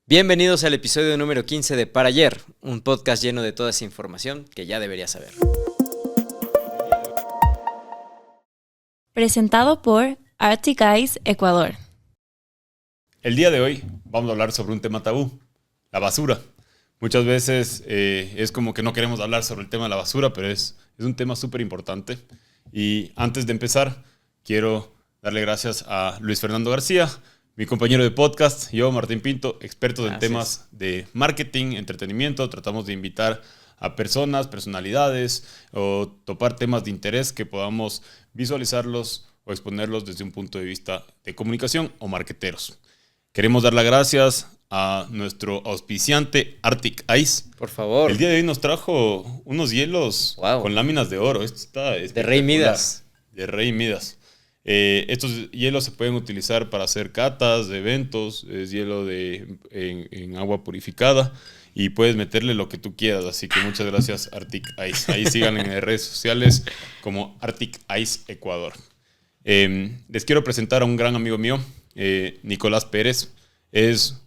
Bienvenidos al episodio número 15 de Para Ayer, un podcast lleno de toda esa información que ya deberías saber. Presentado por Arctic Ice Ecuador. El día de hoy vamos a hablar sobre un tema tabú, la basura. Muchas veces es como que no queremos hablar sobre el tema de la basura, pero es un tema súper importante. Y antes de empezar, quiero darle gracias a Luis Fernando García, mi compañero de podcast, yo, Martín Pinto, expertos en temas de marketing, entretenimiento. Tratamos de invitar a personas, personalidades o topar temas de interés que podamos visualizarlos o exponerlos desde un punto de vista de comunicación o marketeros. Queremos dar las gracias a nuestro auspiciante Arctic Ice. Por favor. El día de hoy nos trajo unos hielos con láminas de oro. Esto está de Rey Midas. De Rey Midas. Estos hielos se pueden utilizar para hacer catas de eventos. Es hielo en agua purificada y puedes meterle lo que tú quieras. Así que muchas gracias, Arctic Ice. Ahí sigan en las redes sociales como Arctic Ice Ecuador. Les quiero presentar a un gran amigo mío, Nicolás Pérez. Es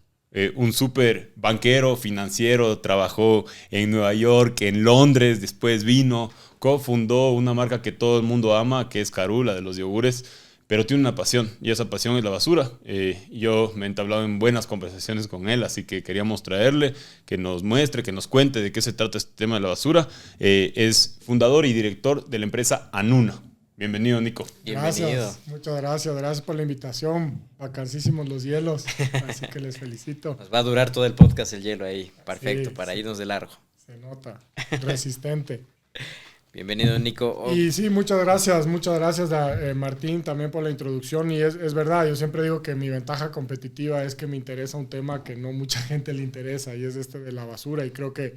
un súper banquero, financiero. Trabajó en Nueva York, en Londres, después vino, cofundó una marca que todo el mundo ama, que es Caru, la de los yogures, pero tiene una pasión, y esa pasión es la basura. Yo me he entablado en buenas conversaciones con él, así que queríamos traerle, que nos muestre, que nos cuente de qué se trata este tema de la basura. Es fundador y director de la empresa Anuna. Bienvenido, Nico. Bienvenido. Gracias, muchas gracias por la invitación. Bacanísimos los hielos, así que les felicito. Nos va a durar todo el podcast el hielo ahí, perfecto, Sí, para irnos de largo. Se nota, resistente. Bienvenido, Nico. Y sí, muchas gracias Martín, también por la introducción. Y es verdad, yo siempre digo que mi ventaja competitiva es que me interesa un tema que no mucha gente le interesa, y es este de la basura. Y creo que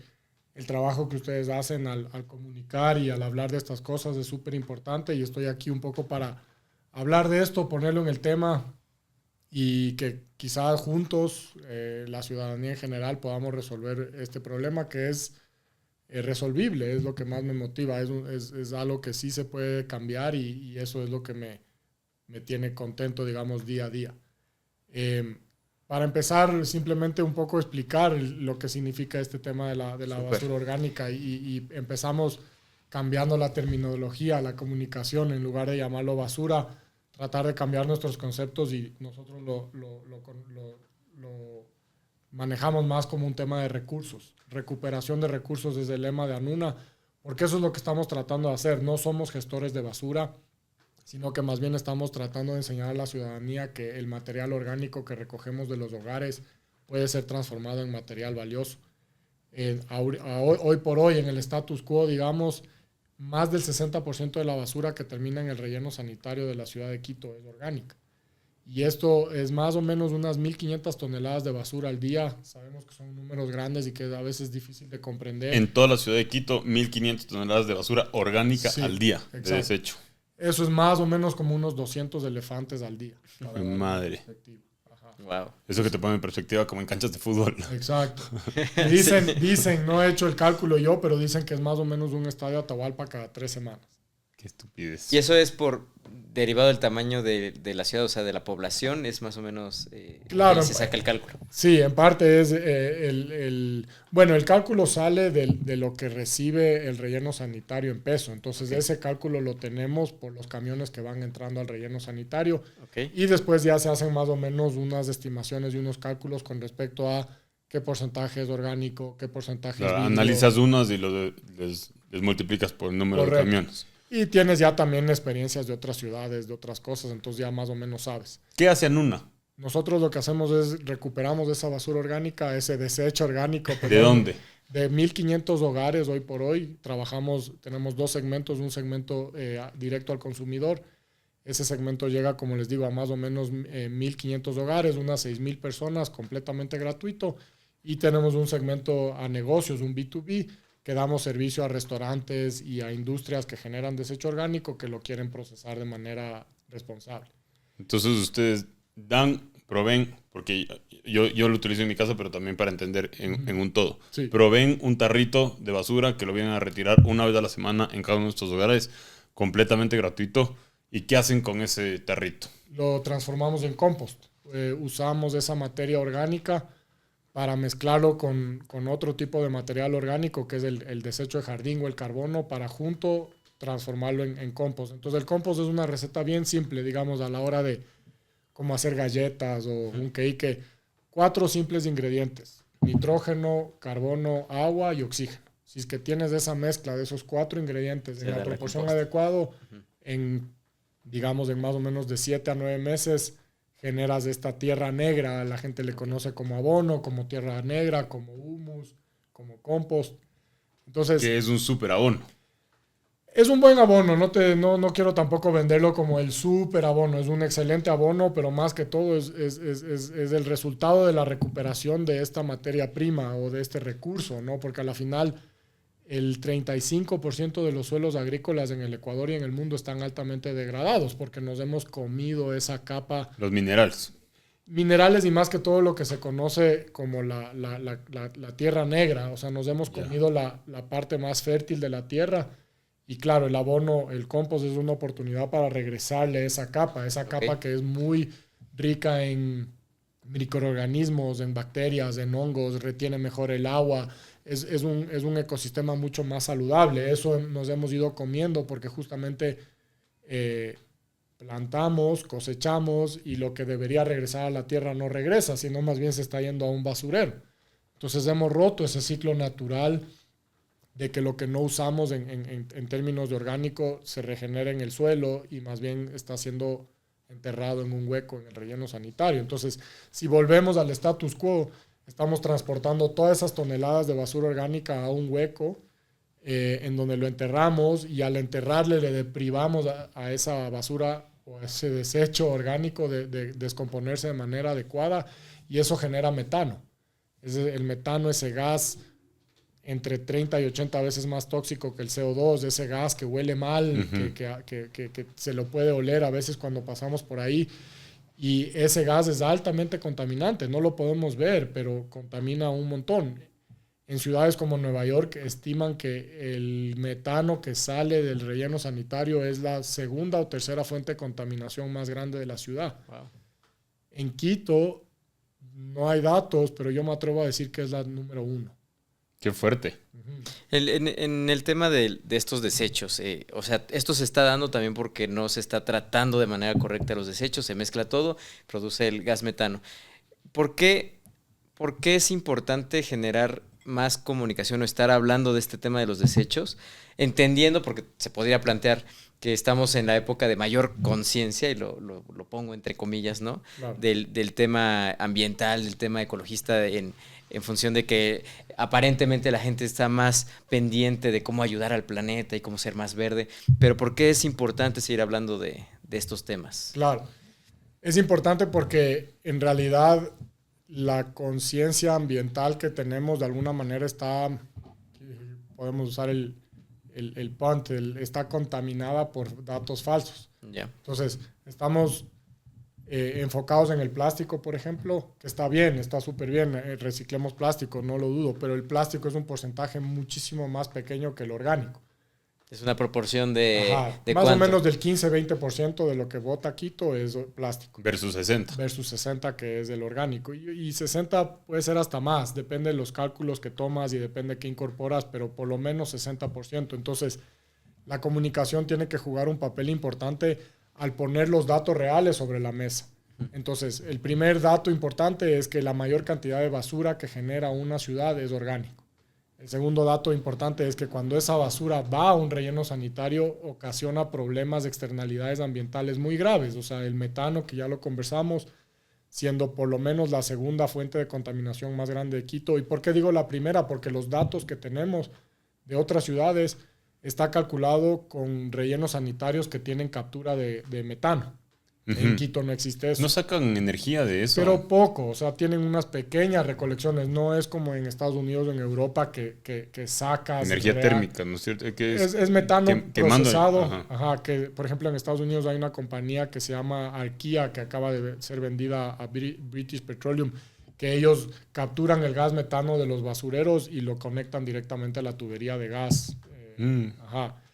el trabajo que ustedes hacen al comunicar y al hablar de estas cosas es súper importante, y estoy aquí un poco para hablar de esto, ponerlo en el tema, y que quizás juntos, la ciudadanía en general, podamos resolver este problema que es resolvible. Es lo que más me motiva, es algo que sí se puede cambiar, y eso es lo que me tiene contento, digamos, día a día. Para empezar, simplemente un poco explicar lo que significa este tema de la basura orgánica, y empezamos cambiando la terminología, la comunicación. En lugar de llamarlo basura, tratar de cambiar nuestros conceptos, y nosotros lo manejamos más como un tema de recursos, recuperación de recursos desde el lema de Anuna, porque eso es lo que estamos tratando de hacer. No somos gestores de basura, sino que más bien estamos tratando de enseñar a la ciudadanía que el material orgánico que recogemos de los hogares puede ser transformado en material valioso. Hoy por hoy, en el status quo, digamos, más del 60% de la basura que termina en el relleno sanitario de la ciudad de Quito es orgánica. Y esto es más o menos unas 1.500 toneladas de basura al día. Sabemos que son números grandes y que a veces es difícil de comprender. En toda la ciudad de Quito, 1.500 toneladas de basura orgánica al día, exacto, de desecho. Eso es más o menos como unos 200 elefantes al día. Madre. Wow. Eso que te pone en perspectiva como en canchas de fútbol. Exacto. Dicen, no he hecho el cálculo yo, pero dicen que es más o menos un estadio Atahualpa cada 3 semanas. Qué estupidez. Y eso es derivado del tamaño de la ciudad, o sea, de la población, es más o menos claro, se saca el cálculo. Sí, en parte es el cálculo sale de lo que recibe el relleno sanitario en peso. Entonces, ese cálculo lo tenemos por los camiones que van entrando al relleno sanitario. Y después ya se hacen más o menos unas estimaciones y unos cálculos con respecto a qué porcentaje es orgánico, qué porcentaje es vidrio. Analizas unos y les multiplicas por el número de camiones. Y tienes ya también experiencias de otras ciudades, de otras cosas, entonces ya más o menos sabes. ¿Qué hace Anuna? Nosotros lo que hacemos es recuperamos esa basura orgánica, ese desecho orgánico. ¿De dónde? De 1.500 hogares hoy por hoy. Tenemos 2 segmentos, un segmento directo al consumidor. Ese segmento llega, como les digo, a más o menos 1.500 hogares, unas 6.000 personas, completamente gratuito. Y tenemos un segmento a negocios, un B2B, que damos servicio a restaurantes y a industrias que generan desecho orgánico que lo quieren procesar de manera responsable. Entonces ustedes proveen, porque yo lo utilizo en mi casa, pero también para entender en un todo. Sí. Proveen un tarrito de basura que lo vienen a retirar una vez a la semana en cada uno de nuestros hogares, completamente gratuito. ¿Y qué hacen con ese tarrito? Lo transformamos en compost. Usamos esa materia orgánica para mezclarlo con otro tipo de material orgánico, que es el desecho de jardín o el carbono, para junto transformarlo en compost. Entonces el compost es una receta bien simple, digamos, a la hora de cómo hacer galletas o un cake. 4 simples ingredientes: nitrógeno, carbono, agua y oxígeno. Si es que tienes esa mezcla de esos 4 ingredientes en la proporción adecuada, digamos, en más o menos de 7 a 9 meses, generas esta tierra negra. La gente le conoce como abono, como tierra negra, como humus, como compost. Entonces, que es un súper abono. es un buen abono, no quiero tampoco venderlo como el súper abono, es un excelente abono, pero más que todo es el resultado de la recuperación de esta materia prima o de este recurso, ¿no? Porque a la final el 35% de los suelos agrícolas en el Ecuador y en el mundo están altamente degradados porque nos hemos comido esa capa. Los minerales. Minerales y más que todo lo que se conoce como la tierra negra, o sea, nos hemos comido la parte más fértil de la tierra. Y claro, el abono, el compost es una oportunidad para regresarle esa capa que es muy rica en microorganismos, en bacterias, en hongos, retiene mejor el agua, es un ecosistema mucho más saludable. Eso nos hemos ido comiendo porque justamente plantamos, cosechamos y lo que debería regresar a la tierra no regresa, sino más bien se está yendo a un basurero. Entonces hemos roto ese ciclo natural de que lo que no usamos en términos de orgánico se regenera en el suelo y más bien está siendo enterrado en un hueco en el relleno sanitario. Entonces, si volvemos al status quo, estamos transportando todas esas toneladas de basura orgánica a un hueco en donde lo enterramos, y al enterrarle le deprivamos a esa basura o a ese desecho orgánico de descomponerse de manera adecuada, y eso genera metano. El metano, ese gas entre 30 y 80 veces más tóxico que el CO2, ese gas que huele mal, que se lo puede oler a veces cuando pasamos por ahí. Y ese gas es altamente contaminante, no lo podemos ver, pero contamina un montón. En ciudades como Nueva York estiman que el metano que sale del relleno sanitario es la segunda o tercera fuente de contaminación más grande de la ciudad. Wow. En Quito no hay datos, pero yo me atrevo a decir que es la número 1. Qué fuerte. En el tema de estos desechos, o sea, esto se está dando también porque no se está tratando de manera correcta los desechos, se mezcla todo, produce el gas metano. ¿Por qué es importante generar más comunicación o estar hablando de este tema de los desechos? Entendiendo, porque se podría plantear que estamos en la época de mayor conciencia, y lo pongo entre comillas, ¿no? Claro. Del tema ambiental, del tema ecologista, en función de que aparentemente la gente está más pendiente de cómo ayudar al planeta y cómo ser más verde. Pero ¿por qué es importante seguir hablando de estos temas? Claro. Es importante porque en realidad la conciencia ambiental que tenemos de alguna manera está, podemos usar el punt, está contaminada por datos falsos. Yeah. Entonces, estamos enfocados en el plástico, por ejemplo, que está bien, está súper bien, reciclemos plástico, no lo dudo, pero el plástico es un porcentaje muchísimo más pequeño que el orgánico. Es una proporción de más ¿cuánto? o menos del 15-20% de lo que bota Quito es plástico. Versus 60. Versus 60 que es el orgánico. Y 60 puede ser hasta más, depende de los cálculos que tomas y depende de qué incorporas, pero por lo menos 60%. Entonces, la comunicación tiene que jugar un papel importante al poner los datos reales sobre la mesa. Entonces, el primer dato importante es que la mayor cantidad de basura que genera una ciudad es orgánico. El segundo dato importante es que cuando esa basura va a un relleno sanitario, ocasiona problemas de externalidades ambientales muy graves. O sea, el metano, que ya lo conversamos, siendo por lo menos la segunda fuente de contaminación más grande de Quito. ¿Y por qué digo la primera? Porque los datos que tenemos de otras ciudades está calculado con rellenos sanitarios que tienen captura de metano. En Quito no existe eso. No sacan energía de eso. Pero poco, o sea, tienen unas pequeñas recolecciones. No es como en Estados Unidos o en Europa que sacas... Energía térmica, ¿no es cierto? Es metano procesado. Ajá. Que, por ejemplo, en Estados Unidos hay una compañía que se llama Archaea, que acaba de ser vendida a British Petroleum, que ellos capturan el gas metano de los basureros y lo conectan directamente a la tubería de gas.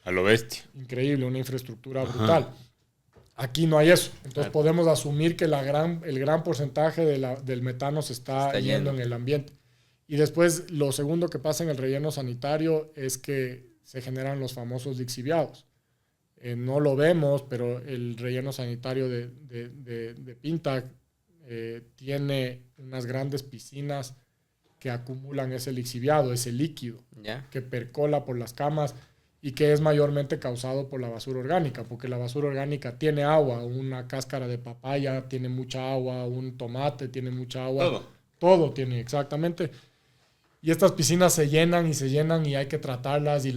A lo bestia. Increíble, una infraestructura brutal. Aquí no hay eso. Entonces Claro. podemos asumir que el gran porcentaje del metano se está yendo en el ambiente. Y después lo segundo que pasa en el relleno sanitario es que se generan los famosos lixiviados. No lo vemos, pero el relleno sanitario de Pinta tiene unas grandes piscinas que acumulan ese lixiviado, ese líquido, ¿Ya? que percola por las camas y que es mayormente causado por la basura orgánica, porque la basura orgánica tiene agua, una cáscara de papaya tiene mucha agua, un tomate tiene mucha agua. Todo tiene, exactamente. Y estas piscinas se llenan y hay que tratarlas y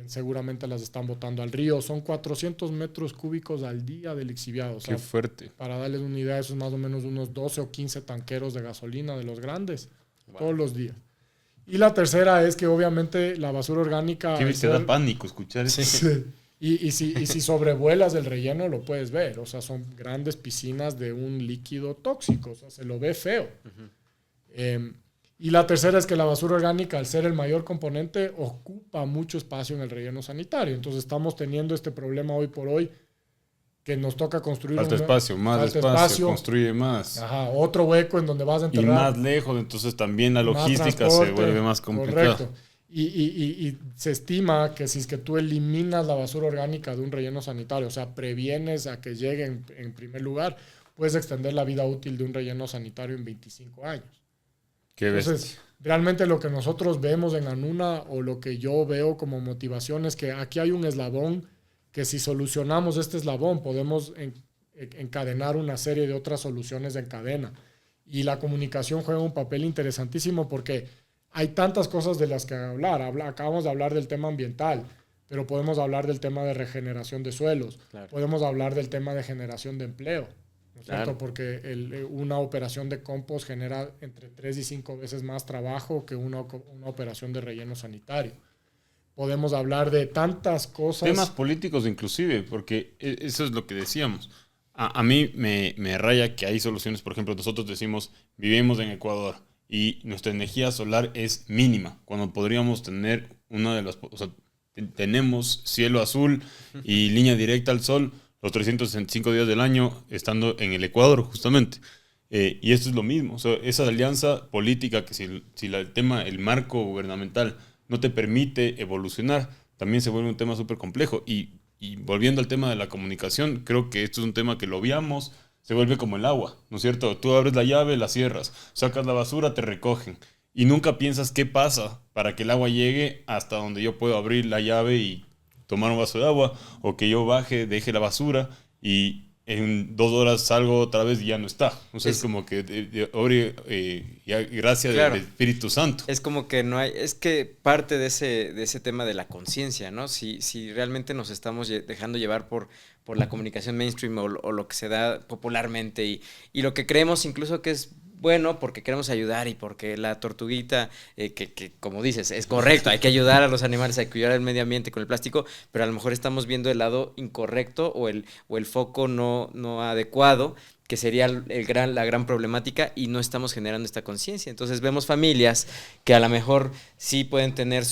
seguramente las están botando al río. Son 400 metros cúbicos al día de lixiviado. O sea, Qué fuerte. para darles una idea, eso es más o menos unos 12 o 15 tanqueros de gasolina de los grandes, todos los días. Y la tercera es que obviamente la basura orgánica... Te da pánico escuchar eso. Sí. Y si sobrevuelas el relleno lo puedes ver. O sea, son grandes piscinas de un líquido tóxico. O sea, se lo ve feo. Y la tercera es que la basura orgánica, al ser el mayor componente, ocupa mucho espacio en el relleno sanitario. Entonces estamos teniendo este problema hoy por hoy que nos toca construir... Falta espacio, más espacio, construye más. Ajá, otro hueco en donde vas a enterrar. Y más lejos, entonces también la logística se vuelve más complicada. Correcto. Y se estima que si es que tú eliminas la basura orgánica de un relleno sanitario, o sea, previenes a que llegue en primer lugar, puedes extender la vida útil de un relleno sanitario en 25 años. Entonces, realmente lo que nosotros vemos en Anuna o lo que yo veo como motivación es que aquí hay un eslabón que si solucionamos este eslabón podemos encadenar una serie de otras soluciones en cadena. Y la comunicación juega un papel interesantísimo porque hay tantas cosas de las que hablar. Acabamos de hablar del tema ambiental, pero podemos hablar del tema de regeneración de suelos. Claro. Podemos hablar del tema de generación de empleo. ¿No es cierto? Porque una operación de compost genera entre 3 y 5 veces más trabajo que una operación de relleno sanitario. Podemos hablar de tantas cosas. Temas políticos inclusive, porque eso es lo que decíamos. A mí me raya que hay soluciones, por ejemplo, nosotros decimos, vivimos en Ecuador y nuestra energía solar es mínima, cuando podríamos tener una de las... O sea, tenemos cielo azul y línea directa al sol los 365 días del año estando en el Ecuador, justamente. Y esto es lo mismo. O sea, esa alianza política que si el marco gubernamental no te permite evolucionar, también se vuelve un tema súper complejo. Y volviendo al tema de la comunicación, creo que esto es un tema que lo obviamos, se vuelve como el agua, ¿no es cierto? Tú abres la llave, la cierras, sacas la basura, te recogen. Y nunca piensas qué pasa para que el agua llegue hasta donde yo puedo abrir la llave y tomar un vaso de agua, o que yo baje, deje la basura y en 2 horas salgo otra vez y ya no está. O sea, es como que gracias del Espíritu Santo. Es como que no hay, es que parte de ese tema de la conciencia, ¿no? Si realmente nos estamos dejando llevar por la comunicación mainstream o lo que se da popularmente y lo que creemos incluso que es bueno porque queremos ayudar y porque la tortuguita, que como dices, es correcto, hay que ayudar a los animales, hay que ayudar al medio ambiente con el plástico, pero a lo mejor estamos viendo el lado incorrecto o el foco no adecuado, que sería la gran problemática y no estamos generando esta conciencia. Entonces vemos familias que a lo mejor sí pueden tener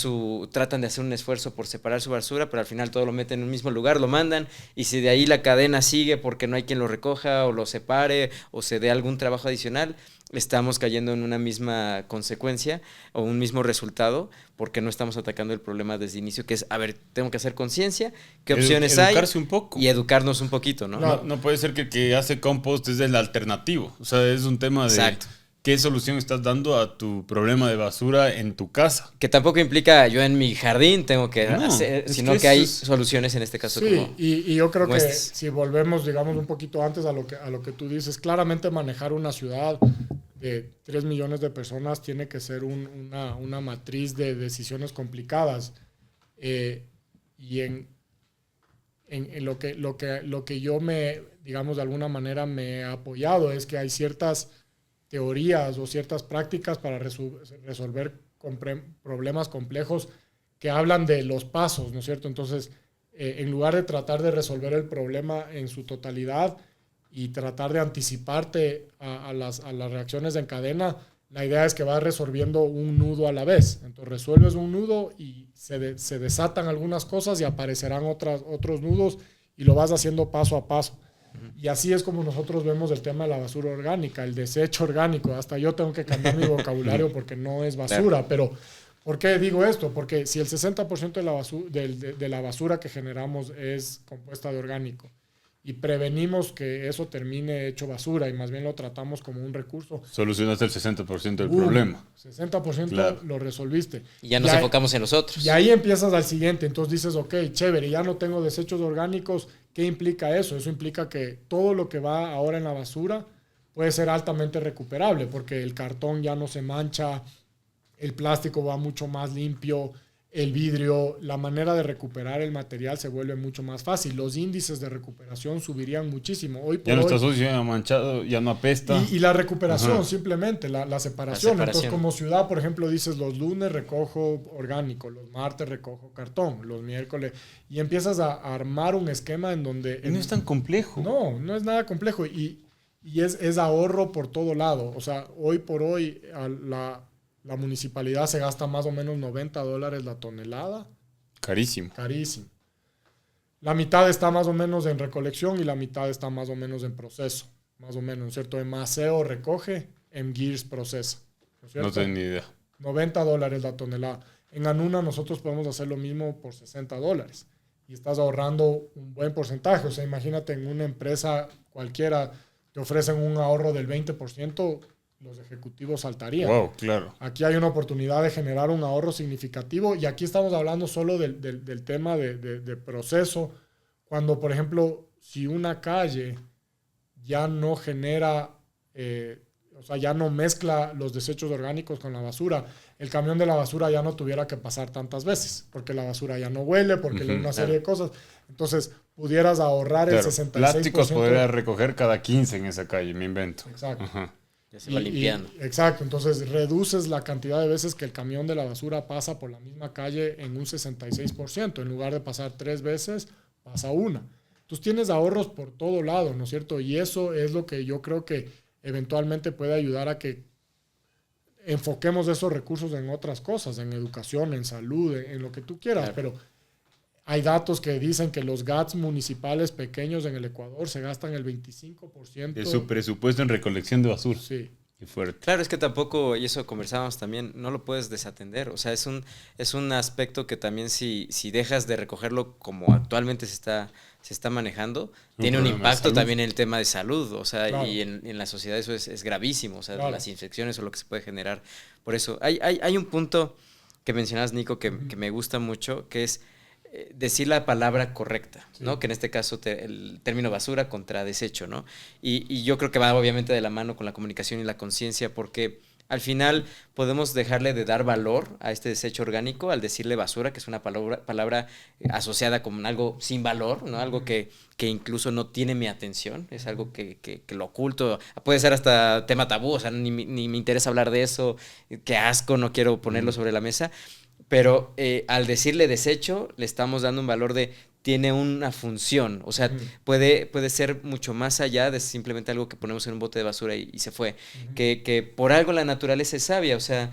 tratan de hacer un esfuerzo por separar su basura, pero al final todo lo meten en un mismo lugar, lo mandan y si de ahí la cadena sigue porque no hay quien lo recoja o lo separe o se dé algún trabajo adicional, estamos cayendo en una misma consecuencia o un mismo resultado porque no estamos atacando el problema desde el inicio, que es, a ver, tengo que hacer conciencia, qué opciones hay un poco. Y educarnos un poquito, ¿no? No puede ser que el que hace compost es el alternativo, o sea, es un tema de... Exacto. ¿Qué solución estás dando a tu problema de basura en tu casa? Que tampoco implica yo en mi jardín tengo que hacer, sino que hay soluciones en este caso. Sí, como, y yo creo que si volvemos, digamos, un poquito antes a lo que tú dices, claramente manejar una ciudad de 3 millones de personas tiene que ser una matriz de decisiones complicadas. Y en lo que yo digamos, de alguna manera me he apoyado es que hay ciertas teorías o ciertas prácticas para resolver problemas complejos que hablan de los pasos, ¿no es cierto? Entonces, en lugar de tratar de resolver el problema en su totalidad y tratar de anticiparte a las reacciones en cadena, la idea es que vas resolviendo un nudo a la vez. Entonces, resuelves un nudo y se desatan algunas cosas y aparecerán otros nudos y lo vas haciendo paso a paso. Y así es como nosotros vemos el tema de la basura orgánica, el desecho orgánico. Hasta yo tengo que cambiar mi vocabulario porque no es basura. Pero, ¿por qué digo esto? Porque si el 60% de la basura que generamos es compuesta de orgánico y prevenimos que eso termine hecho basura y más bien lo tratamos como un recurso. Solucionaste el 60% del problema. 60% Claro. lo resolviste. Y ya nos enfocamos en los otros. Y ahí empiezas al siguiente. Entonces dices, ok, chévere, ya no tengo desechos orgánicos. ¿Qué implica eso? Eso implica que todo lo que va ahora en la basura puede ser altamente recuperable porque el cartón ya no se mancha, el plástico va mucho más limpio, el vidrio, la manera de recuperar el material se vuelve mucho más fácil. Los índices de recuperación subirían muchísimo. Hoy por Ya no hoy, está sucio, ya no manchado, ya no apesta. y la recuperación, Ajá. simplemente, la separación. La separación. Entonces, como ciudad, por ejemplo, dices, los lunes recojo orgánico, los martes recojo cartón, los miércoles, y empiezas a armar un esquema en donde... Y no es tan complejo. No es nada complejo, y es ahorro por todo lado. O sea, hoy por hoy la municipalidad se gasta más o menos $90 la tonelada. Carísimo. Carísimo. La mitad está más o menos en recolección y la mitad está más o menos en proceso. Más o menos, ¿cierto? En Maceo recoge, en Gears procesa. ¿No es cierto? No tengo ni idea. $90 la tonelada. En Anuna nosotros podemos hacer lo mismo por $60 y estás ahorrando un buen porcentaje. O sea, imagínate en una empresa cualquiera te ofrecen un ahorro del 20%, los ejecutivos saltarían. Wow, claro. Aquí hay una oportunidad de generar un ahorro significativo y aquí estamos hablando solo del tema de proceso. Cuando, por ejemplo, si una calle ya no genera, o sea, ya no mezcla los desechos orgánicos con la basura, el camión de la basura ya no tuviera que pasar tantas veces, porque la basura ya no huele, porque una serie de cosas. Entonces, pudieras ahorrar el 66%. Plásticos podría recoger cada 15 en esa calle, me invento. Exacto. Ajá. Ya se va limpiando. Exacto, entonces reduces la cantidad de veces que el camión de la basura pasa por la misma calle en un 66%. En lugar de pasar 3 veces, pasa una. Entonces tienes ahorros por todo lado, ¿no es cierto? Y eso es lo que yo creo que eventualmente puede ayudar a que enfoquemos esos recursos en otras cosas, en educación, en salud, en lo que tú quieras. Claro. Pero hay datos que dicen que los GATS municipales pequeños en el Ecuador se gastan el 25%. De su presupuesto en recolección de basura. Sí. Qué fuerte. Claro, es que tampoco, y eso conversábamos también, no lo puedes desatender. O sea, es un aspecto que también si dejas de recogerlo como actualmente se está manejando, tiene un impacto también en el tema de salud. O sea, claro. Y en la sociedad eso es gravísimo. O sea, claro. Las infecciones o lo que se puede generar. Por eso, hay un punto que mencionabas, Nico, que me gusta mucho, que es decir la palabra correcta, sí. ¿No? Que en este caso el término basura contra desecho, ¿no? Y yo creo que va obviamente de la mano con la comunicación y la conciencia, porque al final podemos dejarle de dar valor a este desecho orgánico al decirle basura, que es una palabra asociada con algo sin valor, ¿no? Algo que incluso no tiene mi atención, es algo que lo oculto, puede ser hasta tema tabú, o sea, ni me interesa hablar de eso, qué asco, no quiero ponerlo sobre la mesa. Pero al decirle desecho, le estamos dando un valor de tiene una función. O sea, puede ser mucho más allá de simplemente algo que ponemos en un bote de basura y se fue. Que por algo la naturaleza es sabia. O sea,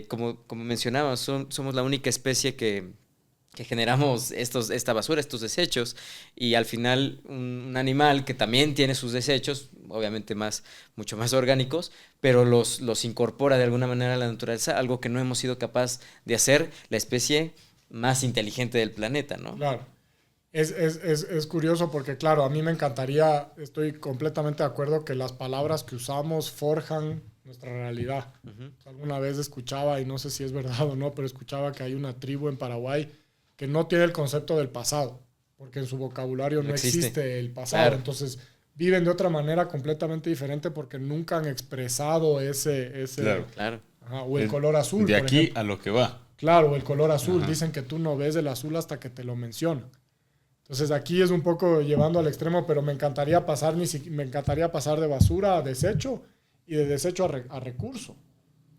como mencionábamos, somos la única especie que generamos esta basura, estos desechos, y al final un animal que también tiene sus desechos, obviamente mucho más orgánicos, pero los incorpora de alguna manera a la naturaleza, algo que no hemos sido capaz de hacer la especie más inteligente del planeta, ¿no? Claro. Es curioso porque, claro, a mí me encantaría, estoy completamente de acuerdo que las palabras que usamos forjan nuestra realidad. Alguna vez escuchaba, y no sé si es verdad o no, pero escuchaba que hay una tribu en Paraguay que no tiene el concepto del pasado, porque en su vocabulario no existe el pasado. Claro. Entonces, viven de otra manera completamente diferente porque nunca han expresado ese claro. Ajá, o el color azul. De aquí ejemplo. A lo que va. Claro, el color azul. Ajá. Dicen que tú no ves el azul hasta que te lo mencionan. Entonces, aquí es un poco llevando al extremo, pero me encantaría pasar de basura a desecho y de desecho a recurso.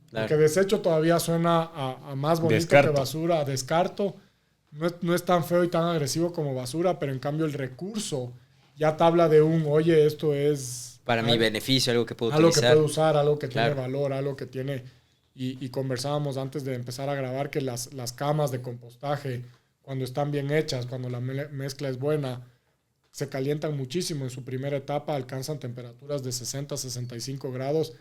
Claro. Porque desecho todavía suena a más bonito que basura, a descarto. No es tan feo y tan agresivo como basura, pero en cambio el recurso ya te habla de oye, esto es... Para mi beneficio, algo que puedo utilizar. Algo que puedo usar, algo que claro. tiene valor, algo que tiene... Y conversábamos antes de empezar a grabar que las camas de compostaje, cuando están bien hechas, cuando la mezcla es buena, se calientan muchísimo en su primera etapa, alcanzan temperaturas de 60 a 65 grados.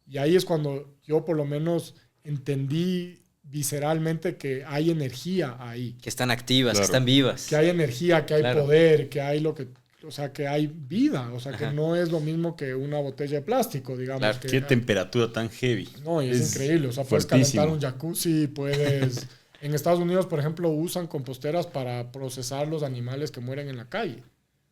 Y ahí es cuando yo por lo menos entendí visceralmente que hay energía ahí. Que están activas, Claro. que están vivas. Que hay energía, que hay Claro. poder, que hay o sea, que hay vida. O sea, que Ajá. no es lo mismo que una botella de plástico, digamos. Claro. Que Qué temperatura tan heavy. no, y es increíble. O sea, puedes fuertísimo. calentar un jacuzzi, puedes... En Estados Unidos, por ejemplo, usan composteras para procesar los animales que mueren en la calle.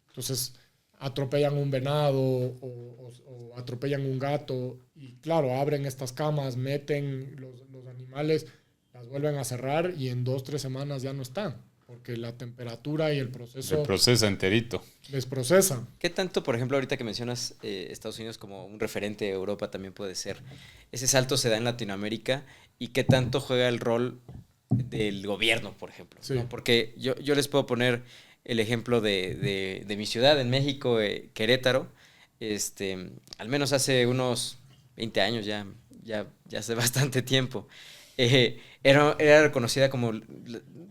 Entonces, atropellan un venado o atropellan un gato y, claro, abren estas camas, meten los animales, las vuelven a cerrar y en 2-3 semanas ya no están, porque la temperatura y el Se proceso procesa enterito. les procesa. ¿Qué tanto, por ejemplo, ahorita que mencionas Estados Unidos como un referente de Europa también puede ser? Ese salto se da en Latinoamérica y qué tanto juega el rol del gobierno, por ejemplo. Sí. ¿no? Porque yo les puedo poner el ejemplo de mi ciudad, en México, Querétaro. Al menos hace unos 20 años ya hace bastante tiempo. Era reconocida como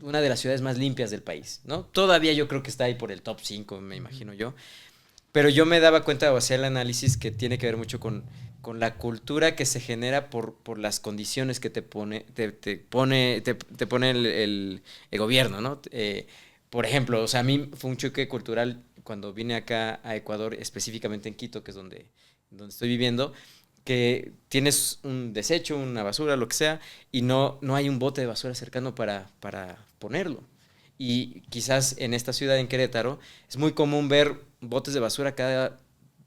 una de las ciudades más limpias del país, ¿no? Todavía yo creo que está ahí por el top 5, me imagino yo. Pero yo me daba cuenta o hacía el análisis que tiene que ver mucho con la cultura que se genera por las condiciones que te pone el gobierno, ¿no? Por ejemplo, o sea, a mí fue un choque cultural cuando vine acá a Ecuador, específicamente en Quito, que es donde estoy viviendo, que tienes un desecho, una basura, lo que sea, y no hay un bote de basura cercano para ponerlo. Y quizás en esta ciudad, en Querétaro, es muy común ver botes de basura cada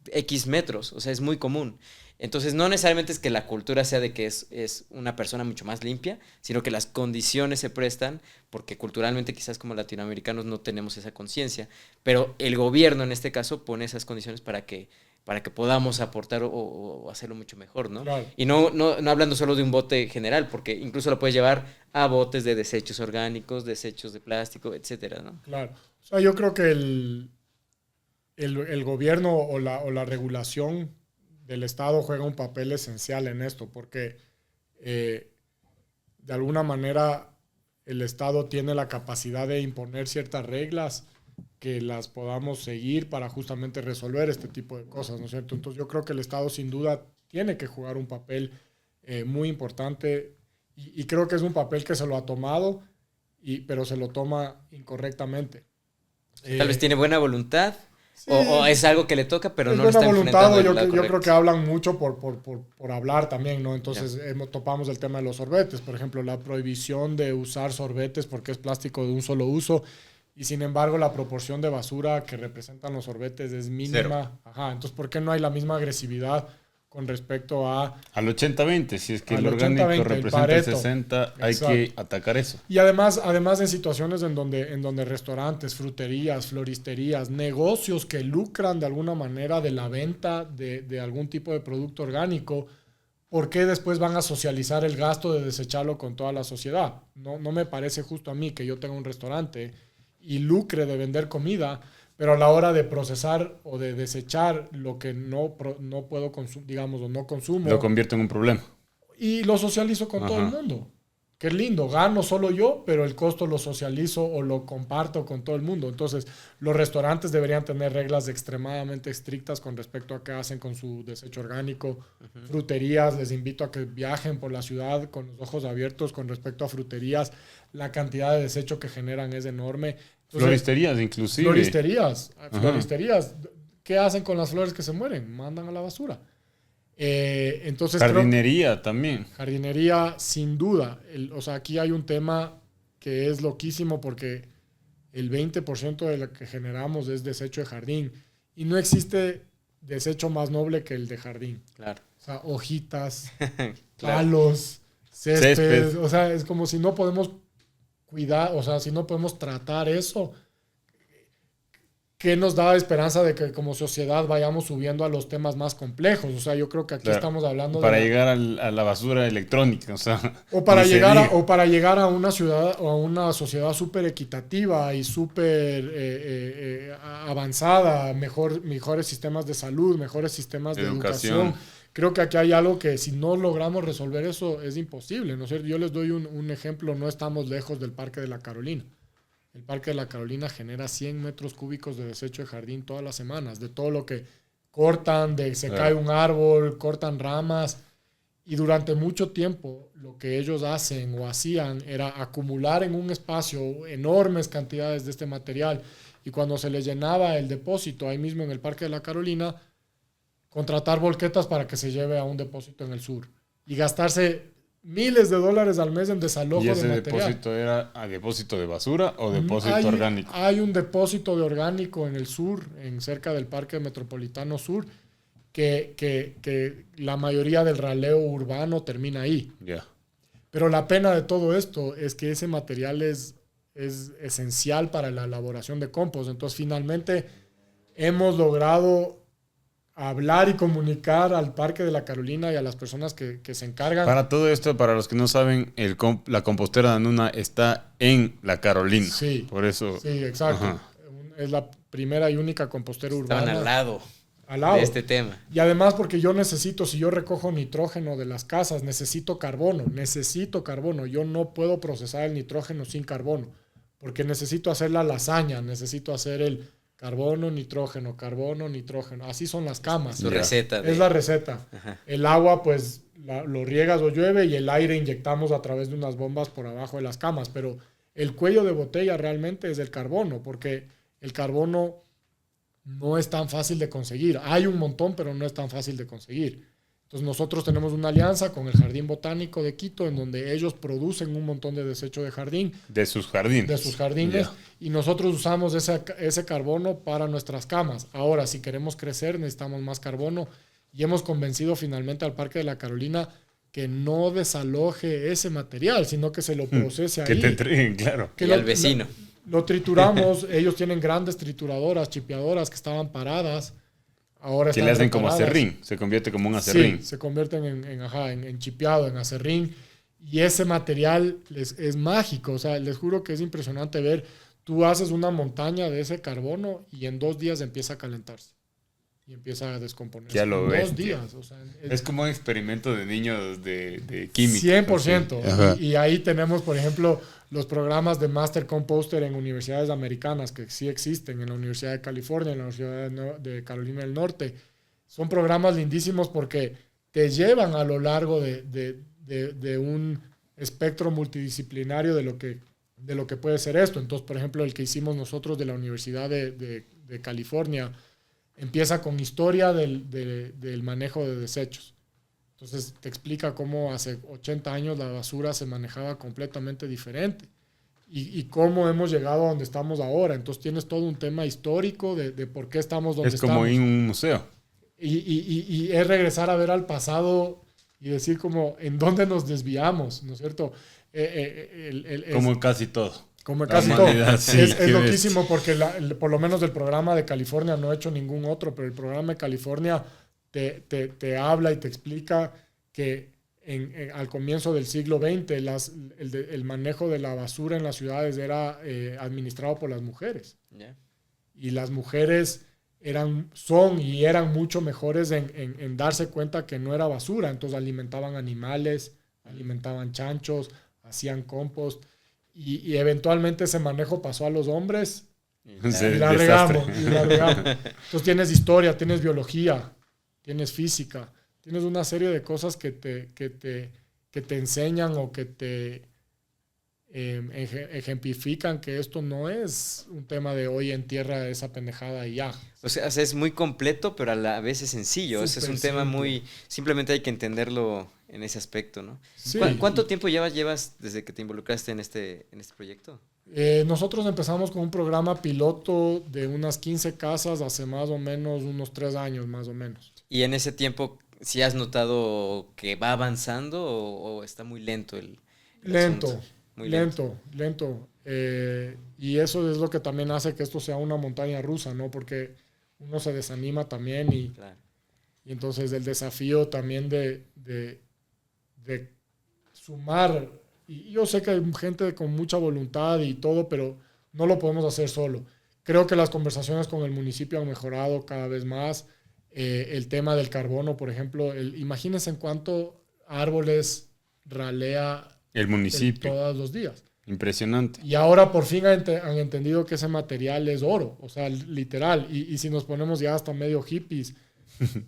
X metros, o sea, es muy común. Entonces, no necesariamente es que la cultura sea de que es una persona mucho más limpia, sino que las condiciones se prestan, porque culturalmente quizás como latinoamericanos no tenemos esa conciencia, pero el gobierno en este caso pone esas condiciones para que podamos aportar o hacerlo mucho mejor, ¿no? Claro. Y no hablando solo de un bote general, porque incluso lo puedes llevar a botes de desechos orgánicos, desechos de plástico, etcétera, ¿no? Claro. O sea, yo creo que el gobierno o la regulación del Estado juega un papel esencial en esto, porque de alguna manera el Estado tiene la capacidad de imponer ciertas reglas que las podamos seguir para justamente resolver este tipo de cosas, ¿no es cierto? Entonces yo creo que el Estado sin duda tiene que jugar un papel muy importante y creo que es un papel que se lo ha tomado, pero se lo toma incorrectamente. Tal vez tiene buena voluntad, sí, o es algo que le toca, pero es no lo buena está voluntad, enfrentando del yo lado creo correcto. que hablan mucho por hablar también, ¿no? Entonces topamos el tema de los sorbetes, por ejemplo, la prohibición de usar sorbetes porque es plástico de un solo uso y sin embargo la proporción de basura que representan los sorbetes es mínima. Cero. Ajá, entonces ¿por qué no hay la misma agresividad con respecto a... Al 80-20, si es que Al el orgánico 80-20, el representa el Pareto. 60, hay Exacto. que atacar eso. Y además en situaciones en donde restaurantes, fruterías, floristerías, negocios que lucran de alguna manera de la venta de algún tipo de producto orgánico, ¿por qué después van a socializar el gasto de desecharlo con toda la sociedad? No me parece justo a mí que yo tenga un restaurante y lucre de vender comida, pero a la hora de procesar o de desechar lo que no puedo consumir, digamos, o no consumo, Lo convierte en un problema. y lo socializo con todo el mundo. Qué lindo, gano solo yo, pero el costo lo socializo o lo comparto con todo el mundo. Entonces, los restaurantes deberían tener reglas extremadamente estrictas con respecto a qué hacen con su desecho orgánico. Fruterías, les invito a que viajen por la ciudad con los ojos abiertos con respecto a fruterías. La cantidad de desecho que generan es enorme. Entonces, Floristerías, inclusive. Floristerías. ¿Qué hacen con las flores que se mueren? Mandan a la basura. Entonces Jardinería también. jardinería, sin duda. O sea, aquí hay un tema que es loquísimo porque el 20% de lo que generamos es desecho de jardín. Y no existe desecho más noble que el de jardín. Claro. O sea, hojitas, Claro. palos, césped. Césped. O sea, es como si no podemos cuidar, o sea, si no podemos tratar eso. ¿Qué nos da esperanza de que como sociedad vayamos subiendo a los temas más complejos? O sea, yo creo que aquí Claro. estamos hablando Para de... llegar a la basura electrónica, o sea. O para, ni se llegar a, diga. o para llegar a una ciudad o a una sociedad súper equitativa y súper avanzada, mejores sistemas de salud, mejores sistemas de educación. Creo que aquí hay algo que si no logramos resolver eso es imposible, ¿no es cierto? Yo les doy un ejemplo, no estamos lejos del Parque de la Carolina. el Parque de la Carolina genera 100 metros cúbicos de desecho de jardín todas las semanas, de todo lo que cortan, se cae un árbol, cortan ramas. Y durante mucho tiempo lo que ellos hacen o hacían era acumular en un espacio enormes cantidades de este material. Y cuando se les llenaba el depósito ahí mismo en el Parque de la Carolina, contratar volquetas para que se lleve a un depósito en el sur. Y gastarse miles de dólares al mes en desalojo ¿Y de ese material. depósito era a depósito de basura o depósito orgánico? Hay un depósito de orgánico en el sur, cerca del Parque Metropolitano Sur, que la mayoría del raleo urbano termina ahí. Ya. Pero la pena de todo esto es que ese material es esencial para la elaboración de compost. Entonces, finalmente, hemos logrado hablar y comunicar al Parque de la Carolina y a las personas que se encargan. Para todo esto, para los que no saben, la compostera de Anuna está en la Carolina. Sí. Por eso. Sí, exacto. Ajá. Es la primera y única compostera urbana. Estaban al lado lado de este tema. Y además porque si yo recojo nitrógeno de las casas, necesito carbono. Yo no puedo procesar el nitrógeno sin carbono, porque necesito hacer la lasaña, necesito hacer el carbono, nitrógeno. Así son las camas. Su receta. Es la receta. Ajá. El agua, pues, lo riegas o llueve, y el aire inyectamos a través de unas bombas por abajo de las camas. Pero el cuello de botella realmente es el carbono, porque el carbono no es tan fácil de conseguir. Hay un montón, pero no es tan fácil de conseguir. Entonces nosotros tenemos una alianza con el Jardín Botánico de Quito, en donde ellos producen un montón de desecho de jardín. De sus jardines. Yeah. Y nosotros usamos ese carbono para nuestras camas. Ahora, si queremos crecer, necesitamos más carbono. Y hemos convencido finalmente al Parque de la Carolina que no desaloje ese material, sino que se lo procese ahí. Que te entreguen, claro. Y al vecino. Lo trituramos. Ellos tienen grandes trituradoras, chipeadoras que estaban paradas. Ahora que le hacen como acerrín, se convierte como un acerrín. Sí, se convierten en chipeado, en acerrín. Y ese material es mágico. O sea, les juro que es impresionante ver. Tú haces una montaña de ese carbono y en 2 días empieza a calentarse. Y empieza a descomponerse. Ya lo ves. 2 días. O sea, es como un experimento de niños de química. 100%. Y ahí tenemos, por ejemplo, los programas de Master Composter en universidades americanas que sí existen, en la Universidad de California, en la Universidad de Carolina del Norte. Son programas lindísimos porque te llevan a lo largo de un espectro multidisciplinario de lo que puede ser esto. Entonces, por ejemplo, el que hicimos nosotros de la Universidad de California empieza con historia del manejo de desechos. Entonces te explica cómo hace 80 años la basura se manejaba completamente diferente y cómo hemos llegado a donde estamos ahora. Entonces tienes todo un tema histórico de por qué estamos donde estamos. Es como en un museo. Y es regresar a ver al pasado y decir como en dónde nos desviamos, ¿no es cierto? Como casi todo. Como casi todo. Sí, es loquísimo porque por lo menos del programa de California no he hecho ningún otro, pero el programa de California te habla y te explica que al comienzo del siglo XX el manejo de la basura en las ciudades era administrado por las mujeres. Yeah. Y las mujeres son y eran mucho mejores en darse cuenta que no era basura. Entonces alimentaban animales, alimentaban chanchos, hacían compost. Y eventualmente ese manejo pasó a los hombres y la regamos. Entonces tienes historia, tienes biología, tienes física, tienes una serie de cosas que te enseñan o que te ejemplifican que esto no es un tema de hoy en tierra esa pendejada y ya. O sea, es muy completo, pero a la vez es sencillo. Ese es un tema muy... Simplemente hay que entenderlo en ese aspecto, ¿no? Sí. ¿Cuánto tiempo llevas desde que te involucraste en este proyecto? Nosotros empezamos con un programa piloto de unas 15 casas hace más o menos unos 3 años, más o menos. ¿Y en ese tiempo sí has notado que va avanzando o está muy lento el Lento. asunto? Muy lento. Y eso es lo que también hace que esto sea una montaña rusa, ¿no? Porque uno se desanima también Claro. y entonces el desafío también de sumar. Y yo sé que hay gente con mucha voluntad y todo, pero no lo podemos hacer solo. Creo que las conversaciones con el municipio han mejorado cada vez más. El tema del carbono, por ejemplo, imagínense en cuánto árboles ralea el municipio todos los días. Impresionante. Y ahora por fin han entendido que ese material es oro, o sea, literal. Y si nos ponemos ya hasta medio hippies,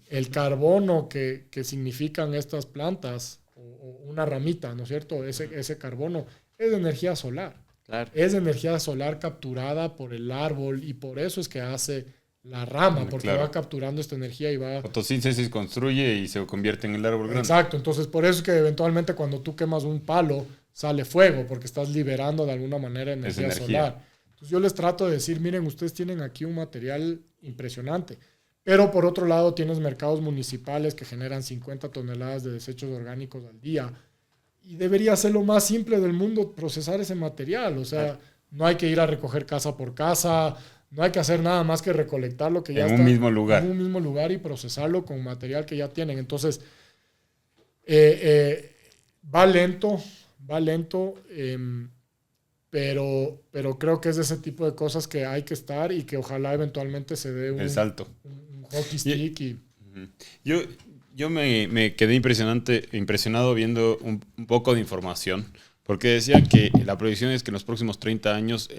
el carbono que significan estas plantas, o una ramita, ¿no es cierto? Ese carbono es de energía solar. Claro. Es de energía solar capturada por el árbol y por eso es que hace la rama, porque Claro. va capturando esta energía y va... Fotosíntesis construye y se convierte en el árbol grande. Exacto, entonces por eso es que eventualmente cuando tú quemas un palo sale fuego, porque estás liberando de alguna manera energía solar. Entonces yo les trato de decir, miren, ustedes tienen aquí un material impresionante, pero por otro lado tienes mercados municipales que generan 50 toneladas de desechos orgánicos al día y debería ser lo más simple del mundo procesar ese material, o sea, no hay que ir a recoger casa por casa, no hay que hacer nada más que recolectar lo que ya está en un mismo lugar. En un mismo lugar y procesarlo con material que ya tienen. Entonces, va lento, pero creo que es de ese tipo de cosas que hay que estar y que ojalá eventualmente se dé el salto. Un hockey stick. Yo me quedé impresionado viendo un poco de información, porque decía que la proyección es que en los próximos 30 años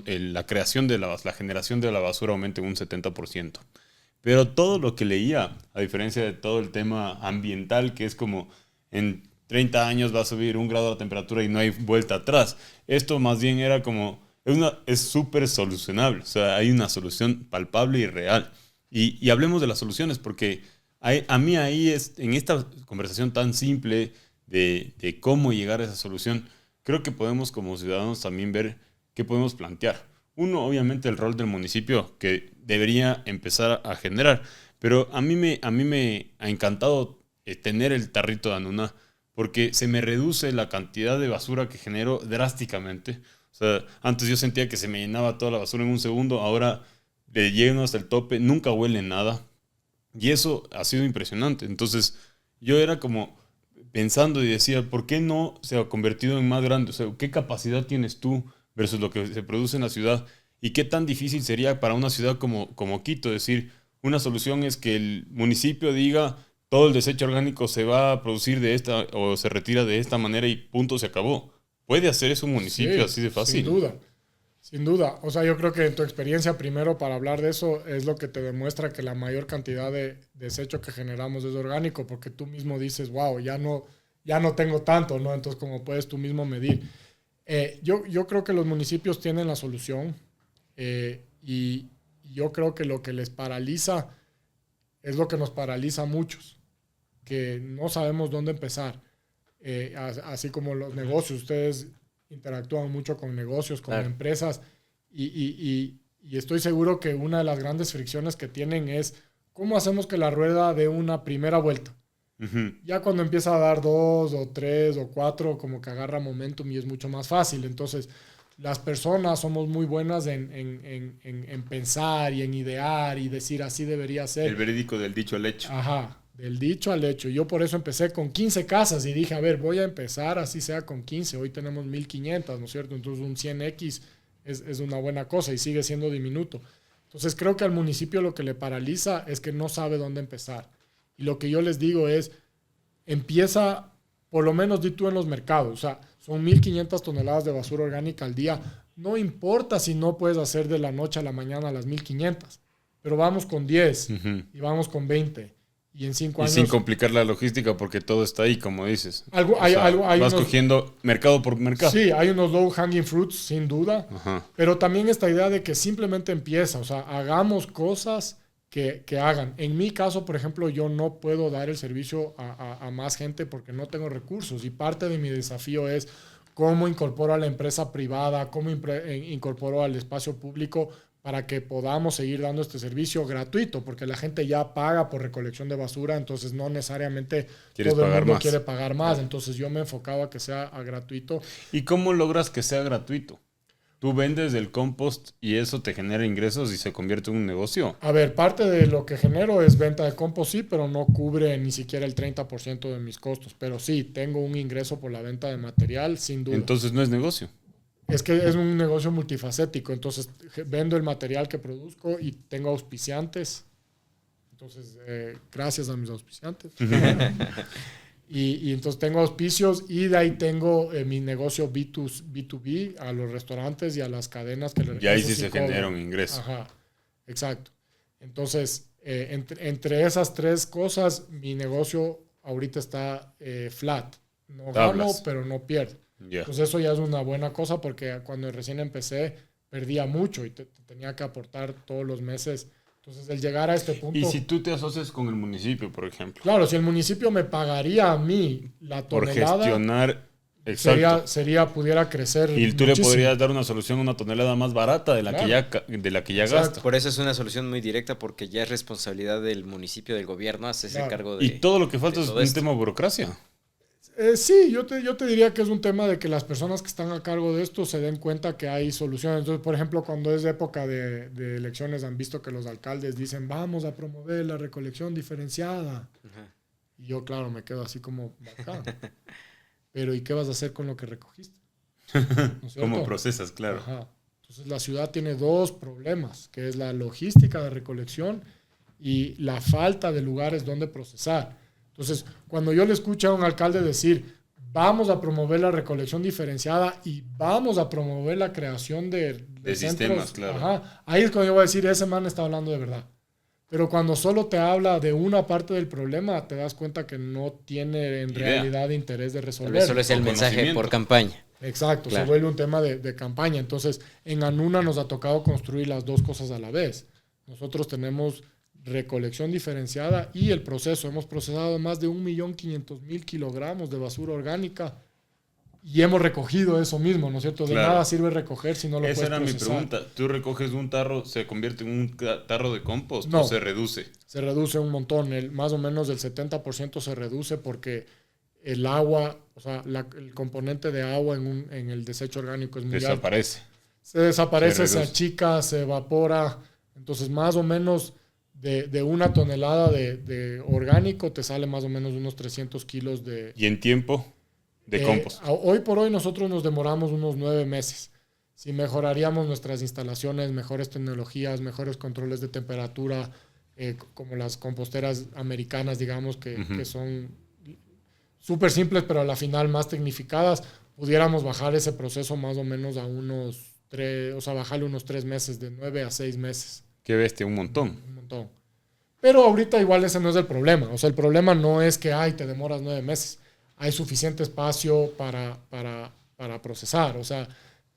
la creación de la generación de la basura aumente un 70%. Pero todo lo que leía, a diferencia de todo el tema ambiental, que es como en 30 años va a subir 1 grado la temperatura y no hay vuelta atrás. Esto más bien era como, es súper solucionable. O sea, hay una solución palpable y real. Y hablemos de las soluciones, porque a mí ahí en esta conversación tan simple de cómo llegar a esa solución, creo que podemos como ciudadanos también ver qué podemos plantear. Uno, obviamente, el rol del municipio que debería empezar a generar. Pero a mí me ha encantado tener el tarrito de Anuna, porque se me reduce la cantidad de basura que genero drásticamente. O sea, antes yo sentía que se me llenaba toda la basura en un segundo, ahora le lleno hasta el tope, nunca huele nada. Y eso ha sido impresionante. Entonces, yo era como pensando y decía, ¿por qué no se ha convertido en más grande? O sea, ¿qué capacidad tienes tú versus lo que se produce en la ciudad? ¿Y qué tan difícil sería para una ciudad como Quito? Es decir, una solución es que el municipio diga, todo el desecho orgánico se va a producir de esta o se retira de esta manera y punto, se acabó. ¿Puede hacer eso un municipio así de fácil? Sin duda. O sea, yo creo que en tu experiencia, primero, para hablar de eso, es lo que te demuestra que la mayor cantidad de desecho que generamos es orgánico, porque tú mismo dices, wow, ya no tengo tanto, ¿no? Entonces, como puedes tú mismo medir. Yo creo que los municipios tienen la solución y yo creo que lo que les paraliza es lo que nos paraliza a muchos, que no sabemos dónde empezar. Así como los negocios, ustedes interactúan mucho con negocios, con empresas, y estoy seguro que una de las grandes fricciones que tienen es cómo hacemos que la rueda dé una primera vuelta. Uh-huh. Ya cuando empieza a dar 2 o 3 o 4, como que agarra momentum y es mucho más fácil. Entonces, las personas somos muy buenas en pensar y en idear y decir así debería ser. El verídico del dicho al hecho. Ajá. Del dicho al hecho. Yo por eso empecé con 15 casas y dije, a ver, voy a empezar así sea con 15. Hoy tenemos 1500, ¿no es cierto? Entonces un 100X es una buena cosa y sigue siendo diminuto. Entonces creo que al municipio lo que le paraliza es que no sabe dónde empezar. Y lo que yo les digo es, empieza, por lo menos di tú en los mercados. O sea, son 1500 toneladas de basura orgánica al día. No importa si no puedes hacer de la noche a la mañana las 1500. Pero vamos con 10 y vamos con 20. Y en 5 años... Y sin complicar la logística porque todo está ahí, como dices. Vas cogiendo mercado por mercado. Sí, hay unos low hanging fruits, sin duda. Ajá. Pero también esta idea de que simplemente empieza. O sea, hagamos cosas que hagan. En mi caso, por ejemplo, yo no puedo dar el servicio a más gente porque no tengo recursos. Y parte de mi desafío es cómo incorporo a la empresa privada, cómo incorporo al espacio público para que podamos seguir dando este servicio gratuito, porque la gente ya paga por recolección de basura, entonces no necesariamente todo el mundo quiere pagar más. Entonces yo me enfocaba a que sea gratuito. ¿Y cómo logras que sea gratuito? Tú vendes el compost y eso te genera ingresos y se convierte en un negocio. A ver, parte de lo que genero es venta de compost, sí, pero no cubre ni siquiera el 30% de mis costos. Pero sí, tengo un ingreso por la venta de material, sin duda. Entonces no es negocio. Es que es un negocio multifacético, entonces vendo el material que produzco y tengo auspiciantes. Entonces, gracias a mis auspiciantes. Y entonces tengo auspicios y de ahí tengo mi negocio B2B a los restaurantes y a las cadenas que Y ahí eso sí se cobran. genera un ingreso. Ajá, exacto. Entonces, entre esas tres cosas, mi negocio ahorita está flat. No gano, Tablas. pero no pierdo. Ya. Pues eso ya es una buena cosa porque cuando recién empecé perdía mucho y te tenía que aportar todos los meses. Entonces, el llegar a este punto... Y si tú te asocias con el municipio, por ejemplo, Claro, si el municipio me pagaría a mí la por tonelada, gestionar, exacto, pudiera crecer y tú muchísimo. le podrías dar una solución a una tonelada más barata de la que ya, de la que ya Exacto. gasta. Por eso es una solución muy directa, porque ya es responsabilidad del municipio, del gobierno, hacerse Claro. cargo de... Y todo lo que falta de es todo un esto. tema de burocracia. Sí, yo te diría que es un tema de que las personas que están a cargo de esto se den cuenta que hay soluciones. Entonces, por ejemplo, cuando es época de elecciones, han visto que los alcaldes dicen, vamos a promover la recolección diferenciada. Ajá. Y yo, claro, me quedo así como, bacán. Pero ¿y qué vas a hacer con lo que recogiste? ¿No es ¿Cómo cierto? procesas? Claro. Ajá. Entonces, la ciudad tiene dos problemas, que es la logística de recolección y la falta de lugares donde procesar. Entonces, cuando yo le escucho a un alcalde decir, vamos a promover la recolección diferenciada y vamos a promover la creación de sistemas, claro. Ajá, ahí es cuando yo voy a decir, ese man está hablando de verdad. Pero cuando solo te habla de una parte del problema, te das cuenta que no tiene en Idea. realidad interés de Tal resolver. vez solo es el Con mensaje conocimiento. por campaña. Exacto, Claro. se vuelve un tema de campaña. Entonces, en Anuna nos ha tocado construir las dos cosas a la vez. Nosotros tenemos recolección diferenciada y el proceso. Hemos procesado más de 1.500.000 kilogramos de basura orgánica y hemos recogido eso mismo, ¿no es cierto? De Claro. nada sirve recoger si no lo Esa puedes era mi procesar. pregunta. ¿Tú recoges un tarro, se convierte en un tarro de compost No. o se reduce? Se reduce un montón, más o menos del 70% se reduce porque el agua, o sea, el componente de agua en el desecho orgánico es muy alto. Desaparece. Se desaparece, Se se reduce. achica, se evapora. Entonces, más o menos de una tonelada de orgánico te sale más o menos unos 300 kilos de... Y en tiempo de compost. Hoy por hoy nosotros nos demoramos unos 9 meses. Si mejoraríamos nuestras instalaciones, mejores tecnologías, mejores controles de temperatura, como las composteras americanas, digamos, que son súper simples, pero a la final más tecnificadas, pudiéramos bajar ese proceso más o menos a unos 3, o sea, bajarle unos 3 meses, de 9 a 6 meses. Qué bestia, un montón. Un montón. Pero ahorita igual ese no es el problema. O sea, el problema no es que, te demoras 9 meses. Hay suficiente espacio para procesar. O sea,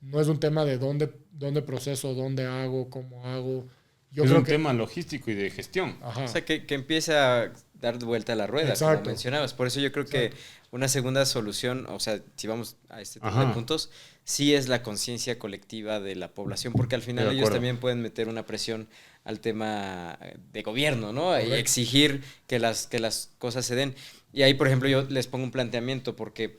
no es un tema de dónde proceso, dónde hago, cómo hago. Yo Es creo un que, tema logístico y de gestión. Ajá. O sea, que empiece a dar vuelta a la rueda, Exacto. como mencionabas. Por eso yo creo que una segunda solución, o sea, si vamos a este tipo Ajá. de puntos, sí es la conciencia colectiva de la población, porque al final De ellos acuerdo. también pueden meter una presión al tema de gobierno, ¿no? Y Correcto. exigir que las cosas se den. Y ahí, por ejemplo, yo les pongo un planteamiento, porque